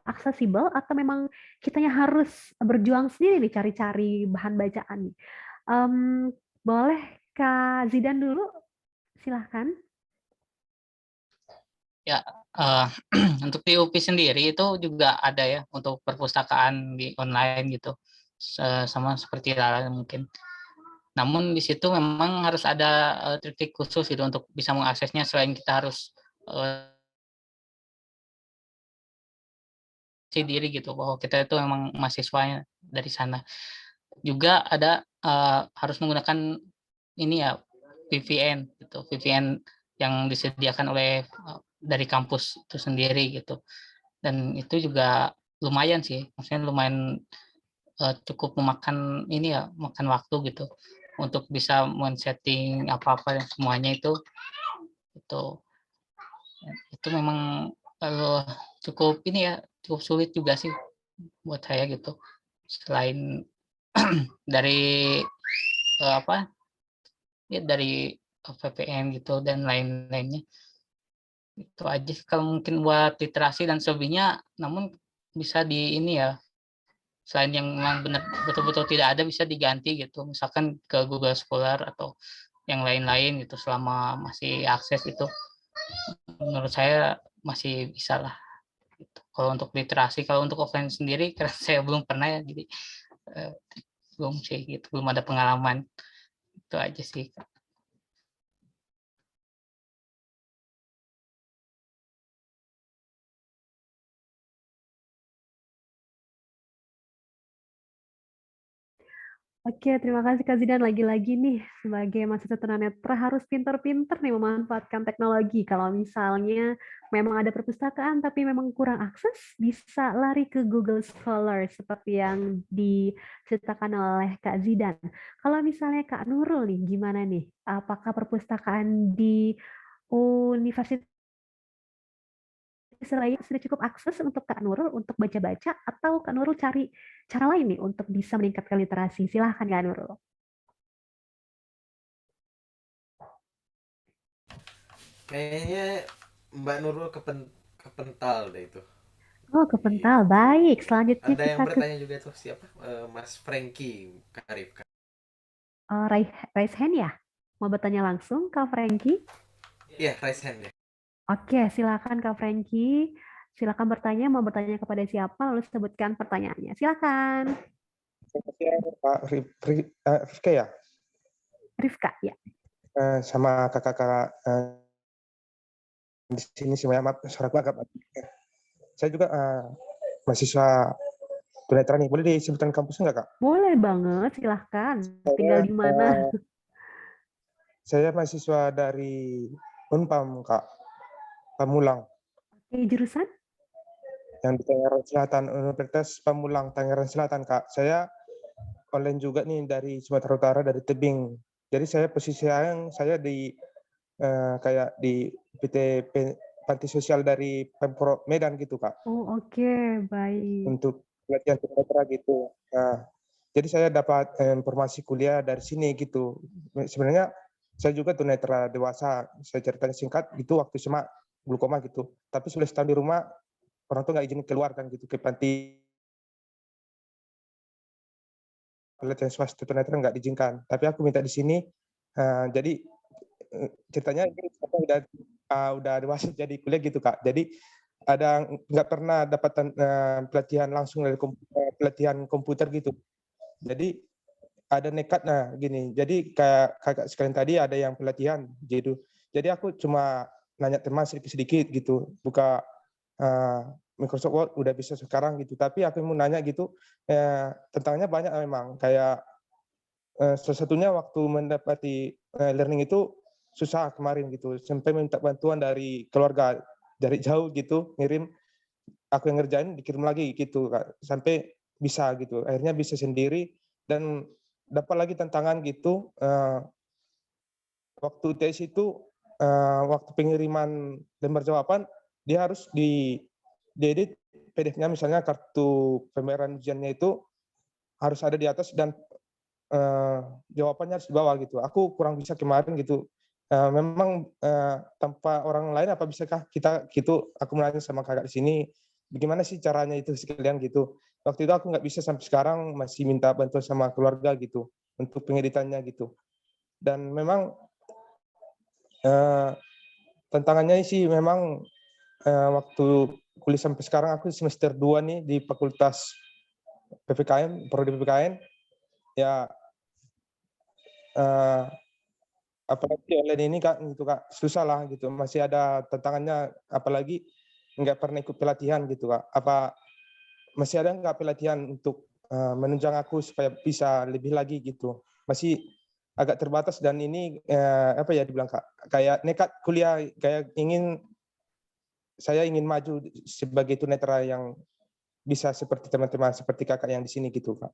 aksesibel atau memang kitanya harus berjuang sendiri nih cari-cari bahan bacaan nih? Em, boleh Kak Zidan dulu, silahkan. Ya, untuk di UPI sendiri itu juga ada ya untuk perpustakaan di online gitu, sama seperti Lala mungkin. Namun di situ memang harus ada trik khusus itu untuk bisa mengaksesnya selain kita harus diri gitu bahwa kita itu memang mahasiswanya dari sana. Juga ada harus menggunakan ini ya VPN gitu, VPN yang disediakan oleh dari kampus itu sendiri gitu. Dan itu juga lumayan sih, maksudnya lumayan cukup memakan ini ya, makan waktu gitu untuk bisa men-setting apa-apa dan semuanya itu memang cukup ini ya, cukup sulit juga sih buat saya gitu. Selain dari apa ya dari VPN gitu dan lain-lainnya. Itu aja sih kalau mungkin buat literasi dan selebihnya, namun bisa di ini ya, selain yang memang benar betul-betul tidak ada bisa diganti gitu, misalkan ke Google Scholar atau yang lain-lain gitu selama masih akses itu menurut saya masih bisa lah gitu. Kalau untuk literasi, kalau untuk offline sendiri karena saya belum pernah ya, jadi belum sih gitu, belum ada pengalaman. Itu aja sih. Oke, terima kasih Kak Zidan. Lagi-lagi nih, sebagai mahasiswa tunanetra harus pinter-pinter nih memanfaatkan teknologi. Kalau misalnya memang ada perpustakaan tapi memang kurang akses, bisa lari ke Google Scholar seperti yang diceritakan oleh Kak Zidan. Kalau misalnya Kak Nurul nih, gimana nih? Apakah perpustakaan di Universitas lain sudah cukup akses untuk Kak Nurul untuk baca-baca atau Kak Nurul cari cara lain nih untuk bisa meningkatkan literasi? Silahkan Kak Nurul. Kayaknya Mbak Nurul kepental deh itu. Oh, kepental. Baik, selanjutnya Ada yang kita ke bertanya juga tuh siapa? Mas Frankie Karif. raise hand ya. Mau bertanya langsung Kak Frankie? Iya, raise hand ya. Oke, silakan Kak Frankie. Silakan bertanya, mau bertanya kepada siapa, lalu sebutkan pertanyaannya. Silakan. Pak Rifka ya, Rifka, ya. sama kakak-kakak di sini semuanya, maaf suara agak. Saya juga mahasiswa tunanetra nih. Boleh disebutkan kampusnya nggak, Kak? Boleh banget, silahkan. Tinggal di mana? Saya mahasiswa dari Unpam, Kak. Pamulang. Oke, jurusan? Yang di Tangerang Selatan, Universitas Pamulang, Tangerang Selatan, Kak. Saya online juga nih dari Sumatera Utara, dari Tebing. Jadi saya posisi saya di kayak di PT Panti Sosial dari Pemprov Medan gitu, Kak. Oh, oke, baik. Untuk pelatihan tunanetra gitu. Nah, jadi saya dapat informasi kuliah dari sini gitu. Sebenarnya saya juga tunanetra dewasa. Saya ceritanya singkat gitu waktu SMA glukoma gitu. Tapi sudah setahun di rumah, orang tuh nggak izin keluar kan gitu ke panti pelatihan swasta tunanetra nggak diizinkan. Tapi aku minta di sini. Jadi ceritanya ini udah dewasa jadi kuliah gitu, Kak. Jadi ada nggak pernah dapat pelatihan langsung dari pelatihan komputer gitu. Jadi ada nekat, nah gini. Jadi kayak kakak sekalian tadi ada yang pelatihan gitu. Jadi aku cuma nanya teman sedikit-sedikit gitu. Buka Microsoft Word udah bisa sekarang gitu. Tapi aku mau nanya gitu, tentangnya banyak memang kayak salah satunya waktu mendapati learning itu susah kemarin gitu, sampai minta bantuan dari keluarga dari jauh gitu, ngirim, aku yang ngerjain dikirim lagi gitu Kak, sampai bisa gitu. Akhirnya bisa sendiri dan dapat lagi tantangan gitu, waktu tes itu, waktu pengiriman lembar jawaban, dia harus diedit PDF-nya, misalnya kartu pembayaran ujiannya itu harus ada di atas dan jawabannya harus di bawah gitu. Aku kurang bisa kemarin gitu. Memang tanpa orang lain apa bisakah kita gitu, aku menanya sama kakak di sini, bagaimana sih caranya itu sekalian gitu. Waktu itu aku nggak bisa, sampai sekarang masih minta bantuan sama keluarga gitu untuk pengeditannya gitu. Dan memang tantangannya sih memang waktu kuliah sampai sekarang aku semester 2 nih di Fakultas PPKN, Prodi PPKN, ya apalagi online ini Kak, gitu Kak, susah lah gitu, masih ada tantangannya, apalagi nggak pernah ikut pelatihan gitu Kak. Apa masih ada nggak pelatihan untuk menunjang aku supaya bisa lebih lagi gitu? Masih agak terbatas dan ini apa ya dibilang Kak, kayak nekat kuliah, kayak saya ingin maju sebagai tunanetra yang bisa seperti teman-teman, seperti kakak yang di sini gitu Kak.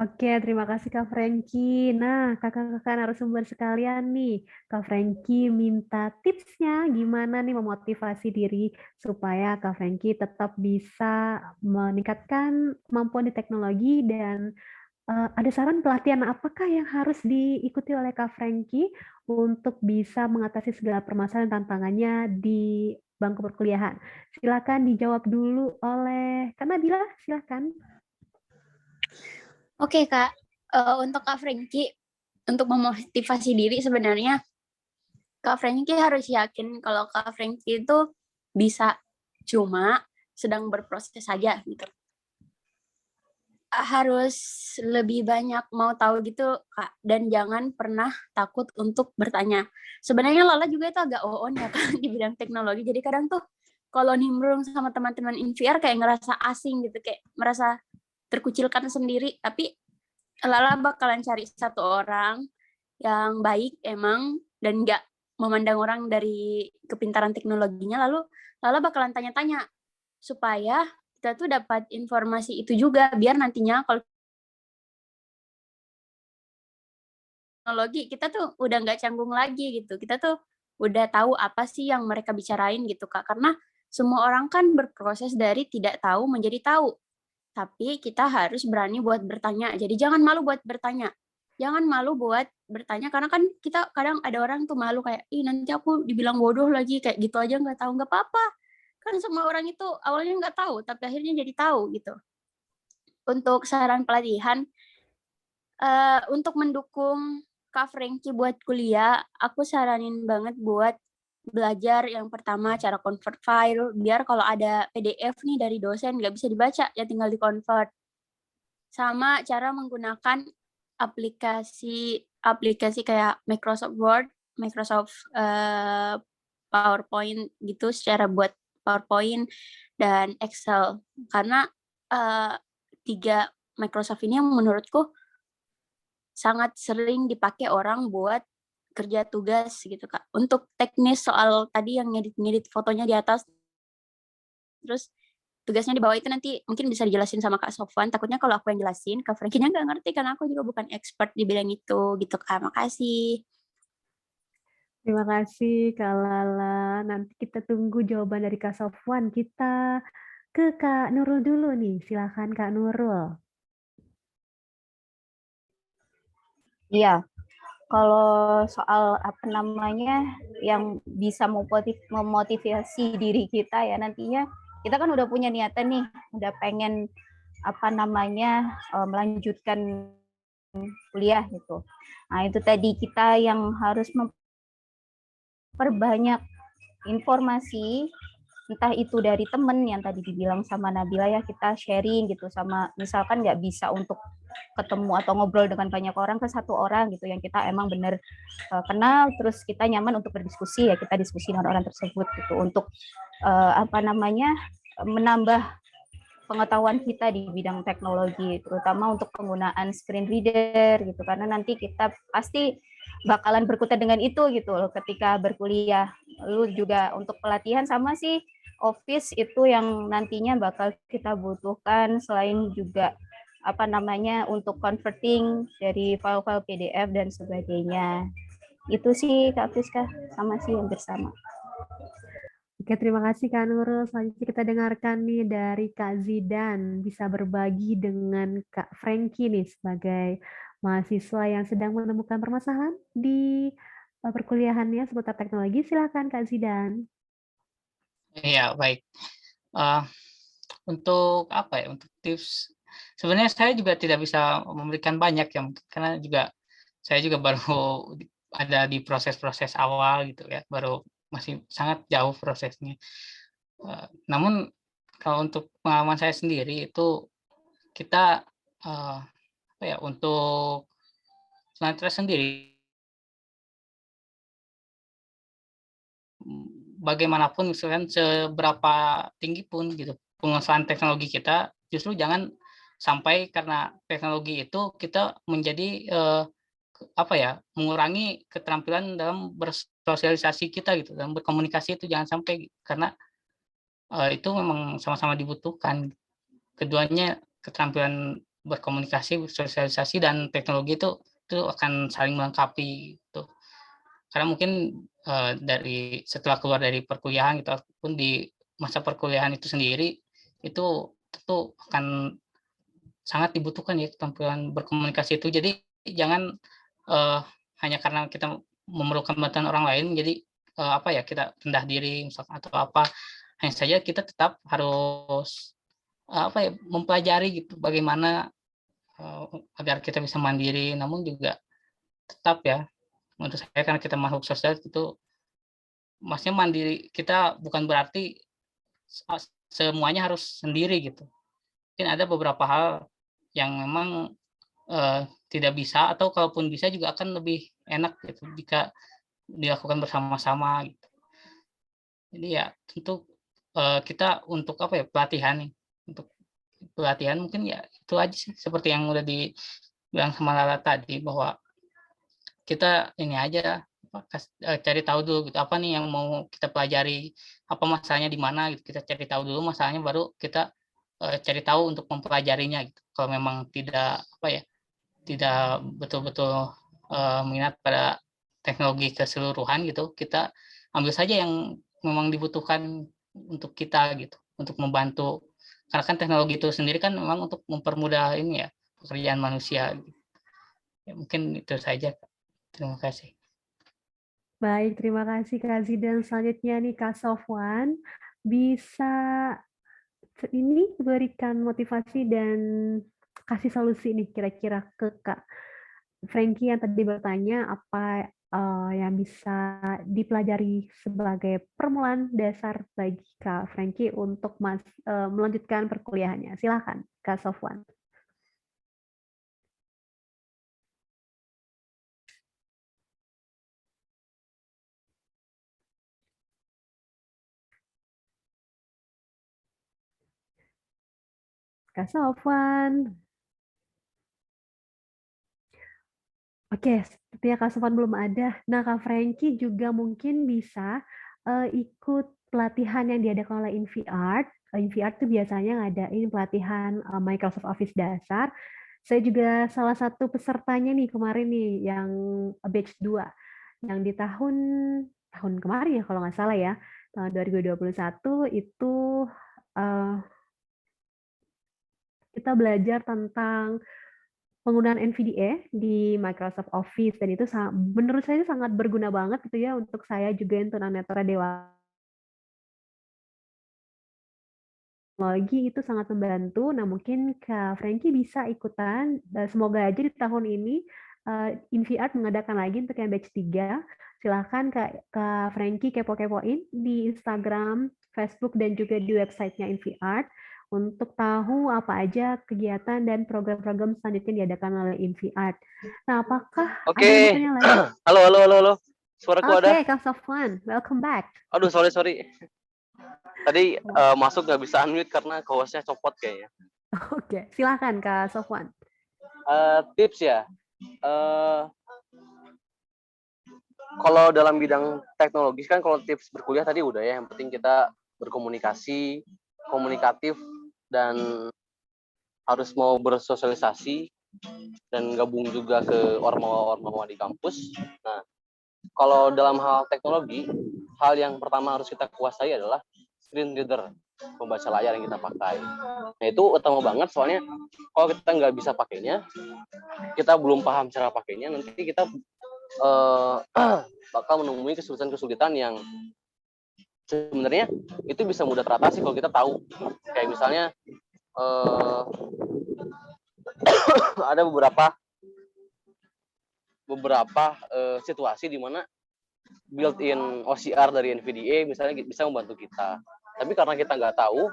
Oke, terima kasih Kak Franky. Nah, kakak-kakak narasumber sekalian nih, Kak Franky minta tipsnya gimana nih memotivasi diri supaya Kak Franky tetap bisa meningkatkan kemampuan di teknologi dan ada saran pelatihan apakah yang harus diikuti oleh Kak Franky untuk bisa mengatasi segala permasalahan tantangannya di bangku perkuliahan. Silakan dijawab dulu oleh Kak Nabila, silakan. Oke Kak, untuk Kak Franky, untuk memotivasi diri sebenarnya Kak Franky harus yakin kalau Kak Franky itu bisa, cuma sedang berproses saja gitu. Harus lebih banyak mau tahu gitu Kak, dan jangan pernah takut untuk bertanya. Sebenarnya Lala juga itu agak on ya Kak di bidang teknologi, jadi kadang tuh kalau nimbrung sama teman-teman InVR kayak ngerasa asing gitu, kayak merasa terkucilkan sendiri, tapi Lala bakalan cari satu orang yang baik emang dan nggak memandang orang dari kepintaran teknologinya, lalu Lala bakalan tanya-tanya supaya kita tuh dapat informasi itu juga, biar nantinya kalau teknologi kita tuh udah nggak canggung lagi gitu, kita tuh udah tahu apa sih yang mereka bicarain gitu Kak, karena semua orang kan berproses dari tidak tahu menjadi tahu. Tapi kita harus berani buat bertanya. Jadi jangan malu buat bertanya. Jangan malu buat bertanya, karena kan kita kadang ada orang tuh malu kayak, ih nanti aku dibilang bodoh lagi, kayak gitu aja nggak tahu. Nggak apa-apa. Kan semua orang itu awalnya nggak tahu, tapi akhirnya jadi tahu gitu. Untuk saran pelatihan, untuk mendukung Kak Franky buat kuliah, aku saranin banget buat belajar yang pertama cara convert file, biar kalau ada PDF nih dari dosen nggak bisa dibaca, ya tinggal di-convert. Sama cara menggunakan aplikasi kayak Microsoft Word, Microsoft PowerPoint gitu, secara buat PowerPoint dan Excel. Karena 3 Microsoft ini yang menurutku sangat sering dipakai orang buat kerja tugas gitu Kak. Untuk teknis soal tadi yang ngedit fotonya di atas, terus tugasnya di bawah itu nanti mungkin bisa dijelasin sama Kak Sofwan. Takutnya kalau aku yang jelasin, Kak Franky-nya nggak ngerti karena aku juga bukan expert di bidang itu gitu Kak. Makasih. Terima kasih Kak Lala. Nanti kita tunggu jawaban dari Kak Sofwan. Kita ke Kak Nurul dulu nih. Silakan Kak Nurul. Iya, kalau soal apa namanya yang bisa memotivasi diri kita ya nantinya, kita kan udah punya niatan nih, udah pengen apa namanya melanjutkan kuliah gitu. Nah itu tadi kita yang harus memperbanyak informasi, entah itu dari temen yang tadi dibilang sama Nabila ya, kita sharing gitu sama, misalkan nggak bisa untuk ketemu atau ngobrol dengan banyak orang, ke satu orang gitu yang kita emang bener kenal, terus kita nyaman untuk berdiskusi, ya kita diskusi dengan orang tersebut gitu untuk apa namanya menambah pengetahuan kita di bidang teknologi, terutama untuk penggunaan screen reader gitu, karena nanti kita pasti bakalan berkutat dengan itu gitu loh ketika berkuliah. Lalu juga untuk pelatihan sama sih, Office itu yang nantinya bakal kita butuhkan, selain juga apa namanya untuk converting dari file-file PDF dan sebagainya. Itu sih Kak Friska, sama sih hampir sama. Oke, terima kasih Kak Nurul. Selanjutnya kita dengarkan nih dari Kak Zidan, bisa berbagi dengan Kak Frankie nih sebagai mahasiswa yang sedang menemukan permasalahan di perkuliahannya seputar teknologi. Silakan Kak Zidan. Iya, baik. Eh, untuk apa ya? Untuk tips, sebenarnya saya juga tidak bisa memberikan banyak ya, karena juga saya juga baru ada di proses-proses awal gitu ya, baru masih sangat jauh prosesnya. Namun kalau untuk pengalaman saya sendiri itu kita apa ya, untuk tunanetra sendiri bagaimanapun misalkan seberapa tinggi pun gitu penguasaan teknologi kita, justru jangan sampai karena teknologi itu kita menjadi apa ya, mengurangi keterampilan dalam bersosialisasi kita gitu, dalam berkomunikasi itu jangan sampai, karena itu memang sama-sama dibutuhkan. Keduanya keterampilan berkomunikasi, bersosialisasi, dan teknologi itu akan saling melengkapi gitu. Karena mungkin dari setelah keluar dari perkuliahan gitu, ataupun di masa perkuliahan itu sendiri, itu tentu akan sangat dibutuhkan ya keterampilan berkomunikasi itu. Jadi jangan hanya karena kita memerlukan bantuan orang lain, jadi apa ya, kita rendah diri misalkan atau apa. Hanya saja kita tetap harus apa ya, mempelajari gitu bagaimana agar kita bisa mandiri, namun juga tetap ya, menurut saya karena kita makhluk sosial itu, maksudnya mandiri kita bukan berarti semuanya harus sendiri gitu. Mungkin ada beberapa hal yang memang tidak bisa, atau kalaupun bisa juga akan lebih enak gitu jika dilakukan bersama-sama gitu. Jadi ya tentu kita untuk apa ya, pelatihan nih, untuk pelatihan mungkin ya itu aja sih, seperti yang udah dibilang sama Lala tadi, bahwa kita ini aja cari tahu dulu gitu, apa nih yang mau kita pelajari, apa masalahnya di mana gitu, kita cari tahu dulu masalahnya, baru kita cari tahu untuk mempelajarinya gitu. Kalau memang tidak apa ya, tidak betul-betul minat pada teknologi keseluruhan gitu, kita ambil saja yang memang dibutuhkan untuk kita gitu, untuk membantu. Karena kan teknologi itu sendiri kan memang untuk mempermudah ini ya, pekerjaan manusia gitu. Ya, mungkin itu saja. Terima kasih. Baik, terima kasih Kak Zidan. Selanjutnya nih Kak Sofwan, bisa ini berikan motivasi dan kasih solusi nih kira-kira ke Kak Frankie yang tadi bertanya apa yang bisa dipelajari sebagai permulaan dasar bagi Kak Frankie untuk melanjutkan perkuliahannya. Silakan Kak Sofwan. Kak Sofwan. Oke, sepertinya Kak Sofwan belum ada. Nah, Kak Frankie juga mungkin bisa ikut pelatihan yang diadakan oleh InViArt. InViArt itu biasanya ngadain pelatihan Microsoft Office dasar. Saya juga salah satu pesertanya nih kemarin nih, yang batch 2. Yang di tahun kemarin ya kalau nggak salah ya, tahun 2021 itu kita belajar tentang penggunaan NVDA di Microsoft Office, dan itu menurut saya sangat berguna banget gitu ya untuk saya juga yang tunanetra dewasa. Teknologi itu sangat membantu. Nah, mungkin Kak Frankie bisa ikutan. Semoga aja di tahun ini InViArt mengadakan lagi untuk yang batch 3. Silahkan Kak Frankie kepo-kepoin di Instagram, Facebook, dan juga di websitenya InViArt untuk tahu apa aja kegiatan dan program-program selanjutnya diadakan oleh InViArt. Nah, apakah ada yang bertanya lagi? Halo. Suaraku ada? Oke, Kak Sofwan, welcome back. Aduh, sorry. Tadi masuk nggak bisa unmute karena hostnya copot kayaknya. Oke, silakan Kak Sofwan. Tips ya. Kalau dalam bidang teknologi kan kalau tips berkuliah tadi udah ya, yang penting kita berkomunikasi, komunikatif, dan harus mau bersosialisasi dan gabung juga ke ormawa-ormawa di kampus. Nah, kalau dalam hal teknologi, hal yang pertama harus kita kuasai adalah screen reader, pembaca layar yang kita pakai. Nah, itu utama banget soalnya kalau kita nggak bisa pakainya, kita belum paham cara pakainya, nanti kita bakal menemui kesulitan-kesulitan yang sebenarnya itu bisa mudah teratasi kalau kita tahu. Kayak misalnya ada beberapa situasi di mana built-in OCR dari NVDA misalnya bisa membantu kita. Tapi karena kita nggak tahu,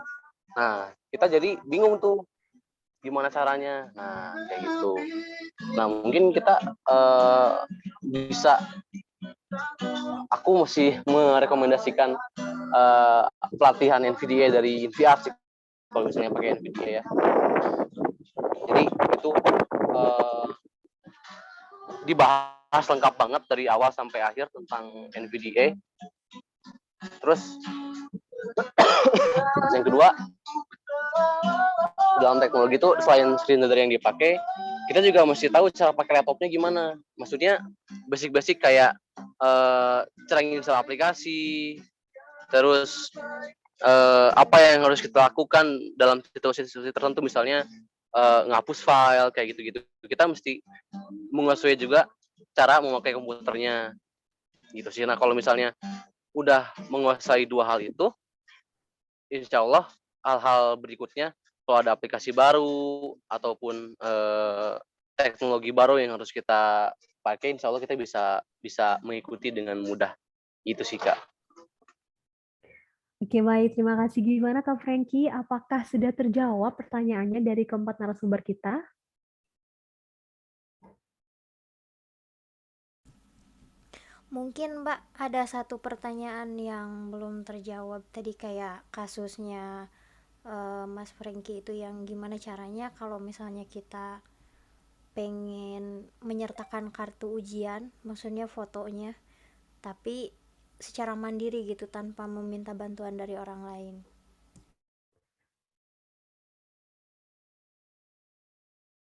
nah kita jadi bingung tuh gimana caranya. Nah kayak gitu. Nah mungkin kita bisa, aku masih merekomendasikan pelatihan NVDA dari InVR sih kalau misalnya pakai NVDA ya. Jadi itu dibahas lengkap banget dari awal sampai akhir tentang NVDA. Terus yang kedua, dalam teknologi itu selain screen reader yang dipakai, kita juga mesti tahu cara pakai laptopnya gimana. Maksudnya basic-basic kayak cara install aplikasi, terus apa yang harus kita lakukan dalam situasi-situasi tertentu, misalnya ngapus file kayak gitu-gitu. Kita mesti menguasai juga cara memakai komputernya gitu sih. Nah kalau misalnya udah menguasai dua hal itu, insya Allah hal-hal berikutnya kalau ada aplikasi baru ataupun teknologi baru yang harus kita pakai, insya Allah kita bisa mengikuti dengan mudah. Itu sih Kak. Oke, baik. Terima kasih. Gimana Kak Frankie? Apakah sudah terjawab pertanyaannya dari keempat narasumber kita? Mungkin Mbak ada satu pertanyaan yang belum terjawab tadi, kayak kasusnya Mas Frankie itu, yang gimana caranya kalau misalnya kita pengen menyertakan kartu ujian, maksudnya fotonya, tapi secara mandiri gitu tanpa meminta bantuan dari orang lain.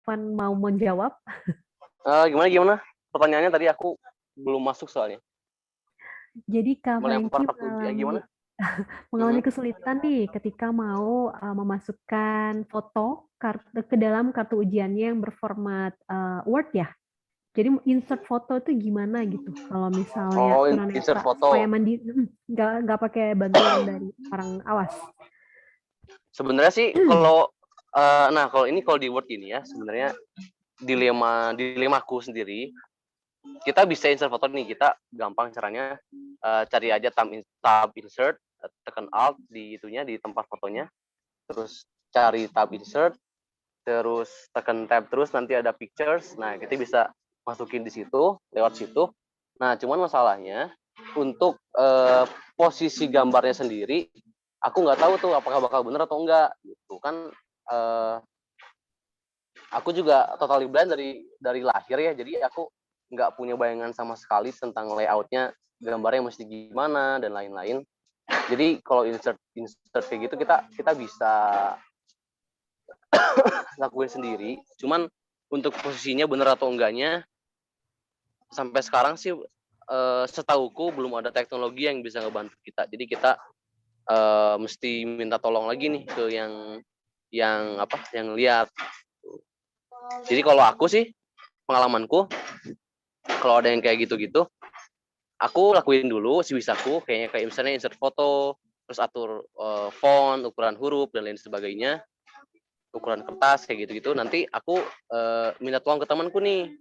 Van mau menjawab? Gimana? Pertanyaannya tadi aku belum masuk soalnya. Jadi Kak Melempar Frankie kartu ujian gimana? mengalami kesulitan nih ketika mau memasukkan foto ke dalam kartu ujiannya yang berformat Word ya. Jadi insert foto itu gimana gitu? Kalau misalnya Insert tunanetra foto. supaya nggak pakai bantuan dari orang awas. Sebenarnya sih kalau kalau di Word ini ya, sebenarnya dilemaku sendiri. Kita bisa insert foto nih, kita gampang caranya cari aja tab insert, tekan alt di itunya, di tempat fotonya, terus cari tab insert, terus tekan tab terus nanti ada pictures. Nah kita bisa masukin di situ, lewat situ. Nah cuman masalahnya untuk posisi gambarnya sendiri, aku nggak tahu tuh apakah bakal bener atau enggak gitu kan. Aku juga totally blind dari lahir ya, jadi aku nggak punya bayangan sama sekali tentang layoutnya, gambarnya mesti gimana dan lain-lain. Jadi kalau insert kayak gitu kita bisa lakuin sendiri. Cuman untuk posisinya bener atau enggaknya sampai sekarang sih setauku belum ada teknologi yang bisa ngebantu kita. Jadi kita mesti minta tolong lagi nih ke yang lihat. Jadi kalau aku sih, pengalamanku, kalau ada yang kayak gitu-gitu, aku lakuin dulu sebisaku, kayak misalnya insert foto, terus atur font, ukuran huruf dan lain sebagainya, ukuran kertas kayak gitu-gitu. Nanti aku minta tolong ke temanku nih,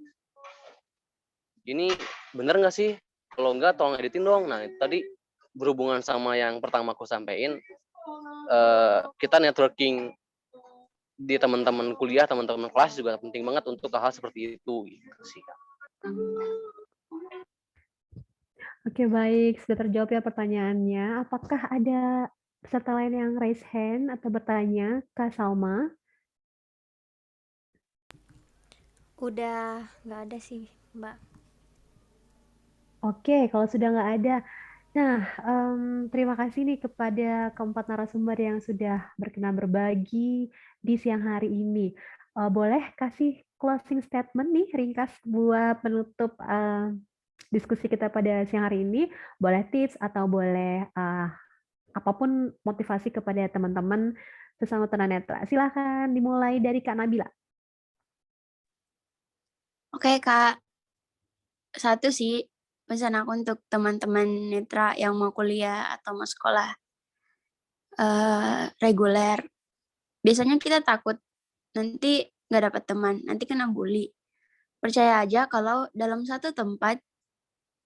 ini bener nggak sih? Kalau nggak tolong editin dong. Nah itu tadi berhubungan sama yang pertama aku sampein, kita networking di teman-teman kuliah, teman-teman kelas juga penting banget untuk hal seperti itu gitu sih. Oke, baik, sudah terjawab ya pertanyaannya. Apakah ada peserta lain yang raise hand atau bertanya? Kak Salma? Udah nggak ada sih, Mbak. Oke, kalau sudah nggak ada. Nah, terima kasih nih kepada keempat narasumber yang sudah berkenan berbagi di siang hari ini. Boleh kasih closing statement nih ringkas buat penutup diskusi kita pada siang hari ini. Boleh tips atau boleh apapun motivasi kepada teman-teman sesama tunanetra. Silakan dimulai dari Kak Nabila. Oke, Kak. Satu sih, pesan aku untuk teman-teman netra yang mau kuliah atau mau sekolah reguler. Biasanya kita takut nanti nggak dapat teman, nanti kena bully. Percaya aja kalau dalam satu tempat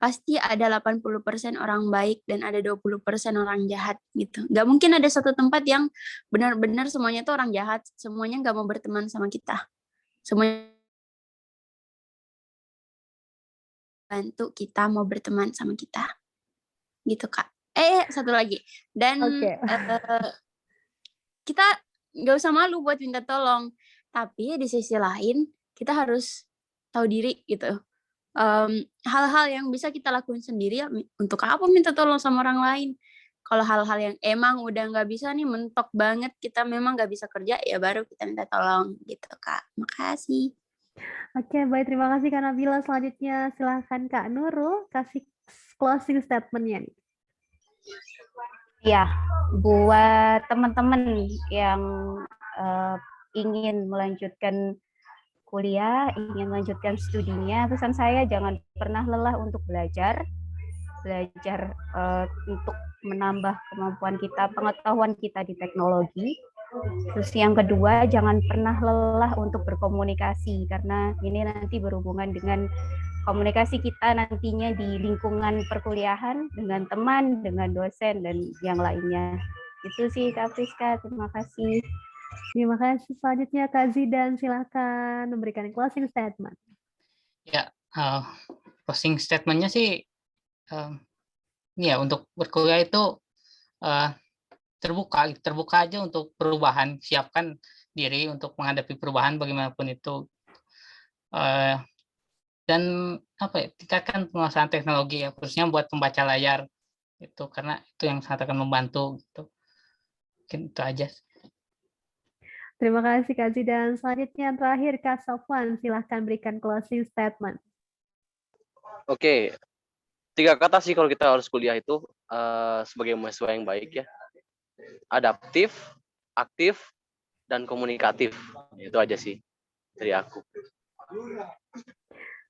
pasti ada 80% orang baik dan ada 20% orang jahat gitu. Nggak mungkin ada satu tempat yang benar-benar semuanya tuh orang jahat, semuanya nggak mau berteman sama kita. Semuanya bantu kita mau berteman sama kita. Gitu, Kak. Satu lagi. Dan Oke. kita nggak usah malu buat minta tolong. Tapi di sisi lain, kita harus tahu diri gitu. Hal-hal yang bisa kita lakuin sendiri ya, untuk apa minta tolong sama orang lain? Kalau hal-hal yang emang udah nggak bisa nih, mentok banget, kita memang nggak bisa kerja, ya baru kita minta tolong gitu, Kak. Makasih. Oke, baik. Terima kasih Kak Nabila. Selanjutnya silahkan Kak Nurul kasih closing statement-nya nih. Ya, buat teman-teman yang ingin melanjutkan kuliah, ingin melanjutkan studinya, pesan saya jangan pernah lelah untuk belajar untuk menambah kemampuan kita, pengetahuan kita di teknologi. Terus yang kedua, jangan pernah lelah untuk berkomunikasi, karena ini nanti berhubungan dengan komunikasi kita nantinya di lingkungan perkuliahan, dengan teman, dengan dosen, dan yang lainnya. Itu sih Kak Friska, terima kasih. Terima kasih. Selanjutnya Kak Zidan, silakan memberikan closing statement. Ya, closing statement-nya sih, ya untuk berkuliah itu terbuka aja untuk perubahan, siapkan diri untuk menghadapi perubahan bagaimanapun itu, dan tingkatkan penguasaan teknologi ya, khususnya buat pembaca layar itu, karena itu yang sangat akan membantu gitu. Mungkin itu aja. Terima kasih Kak Zidan. Selanjutnya terakhir Kak Sofwan, silahkan berikan closing statement. Oke, 3 kata sih kalau kita harus kuliah itu sebagai mahasiswa yang baik ya. Adaptif, aktif, dan komunikatif. Itu aja sih dari aku.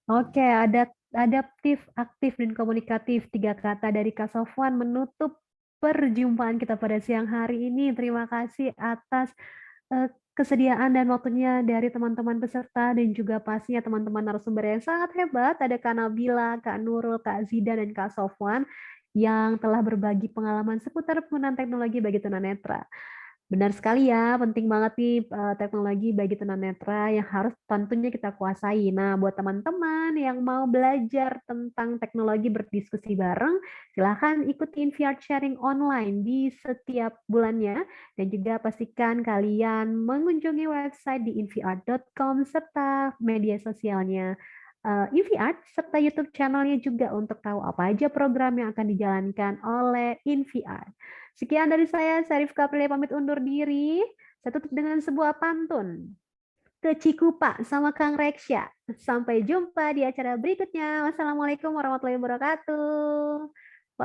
Oke, adaptif, aktif, dan komunikatif. 3 kata dari Kak Sofwan menutup perjumpaan kita pada siang hari ini. Terima kasih atas kesediaan dan waktunya dari teman-teman peserta dan juga pastinya teman-teman narasumber yang sangat hebat. Ada Kak Nabila, Kak Nurul, Kak Zidan, dan Kak Sofwan yang telah berbagi pengalaman seputar penggunaan teknologi bagi tunanetra. Benar sekali ya, penting banget nih teknologi bagi tunanetra yang harus tentunya kita kuasai. Nah, buat teman-teman yang mau belajar tentang teknologi berdiskusi bareng, silahkan ikuti InVR Sharing online di setiap bulannya. Dan juga pastikan kalian mengunjungi website di invr.com serta media sosialnya InVR serta YouTube channelnya juga untuk tahu apa aja program yang akan dijalankan oleh InVR. Sekian dari saya Rifka Aprilia pamit undur diri. Saya tutup dengan sebuah pantun. Ke Cikupa sama Kang Reksya. Sampai jumpa di acara berikutnya. Wassalamualaikum warahmatullahi wabarakatuh.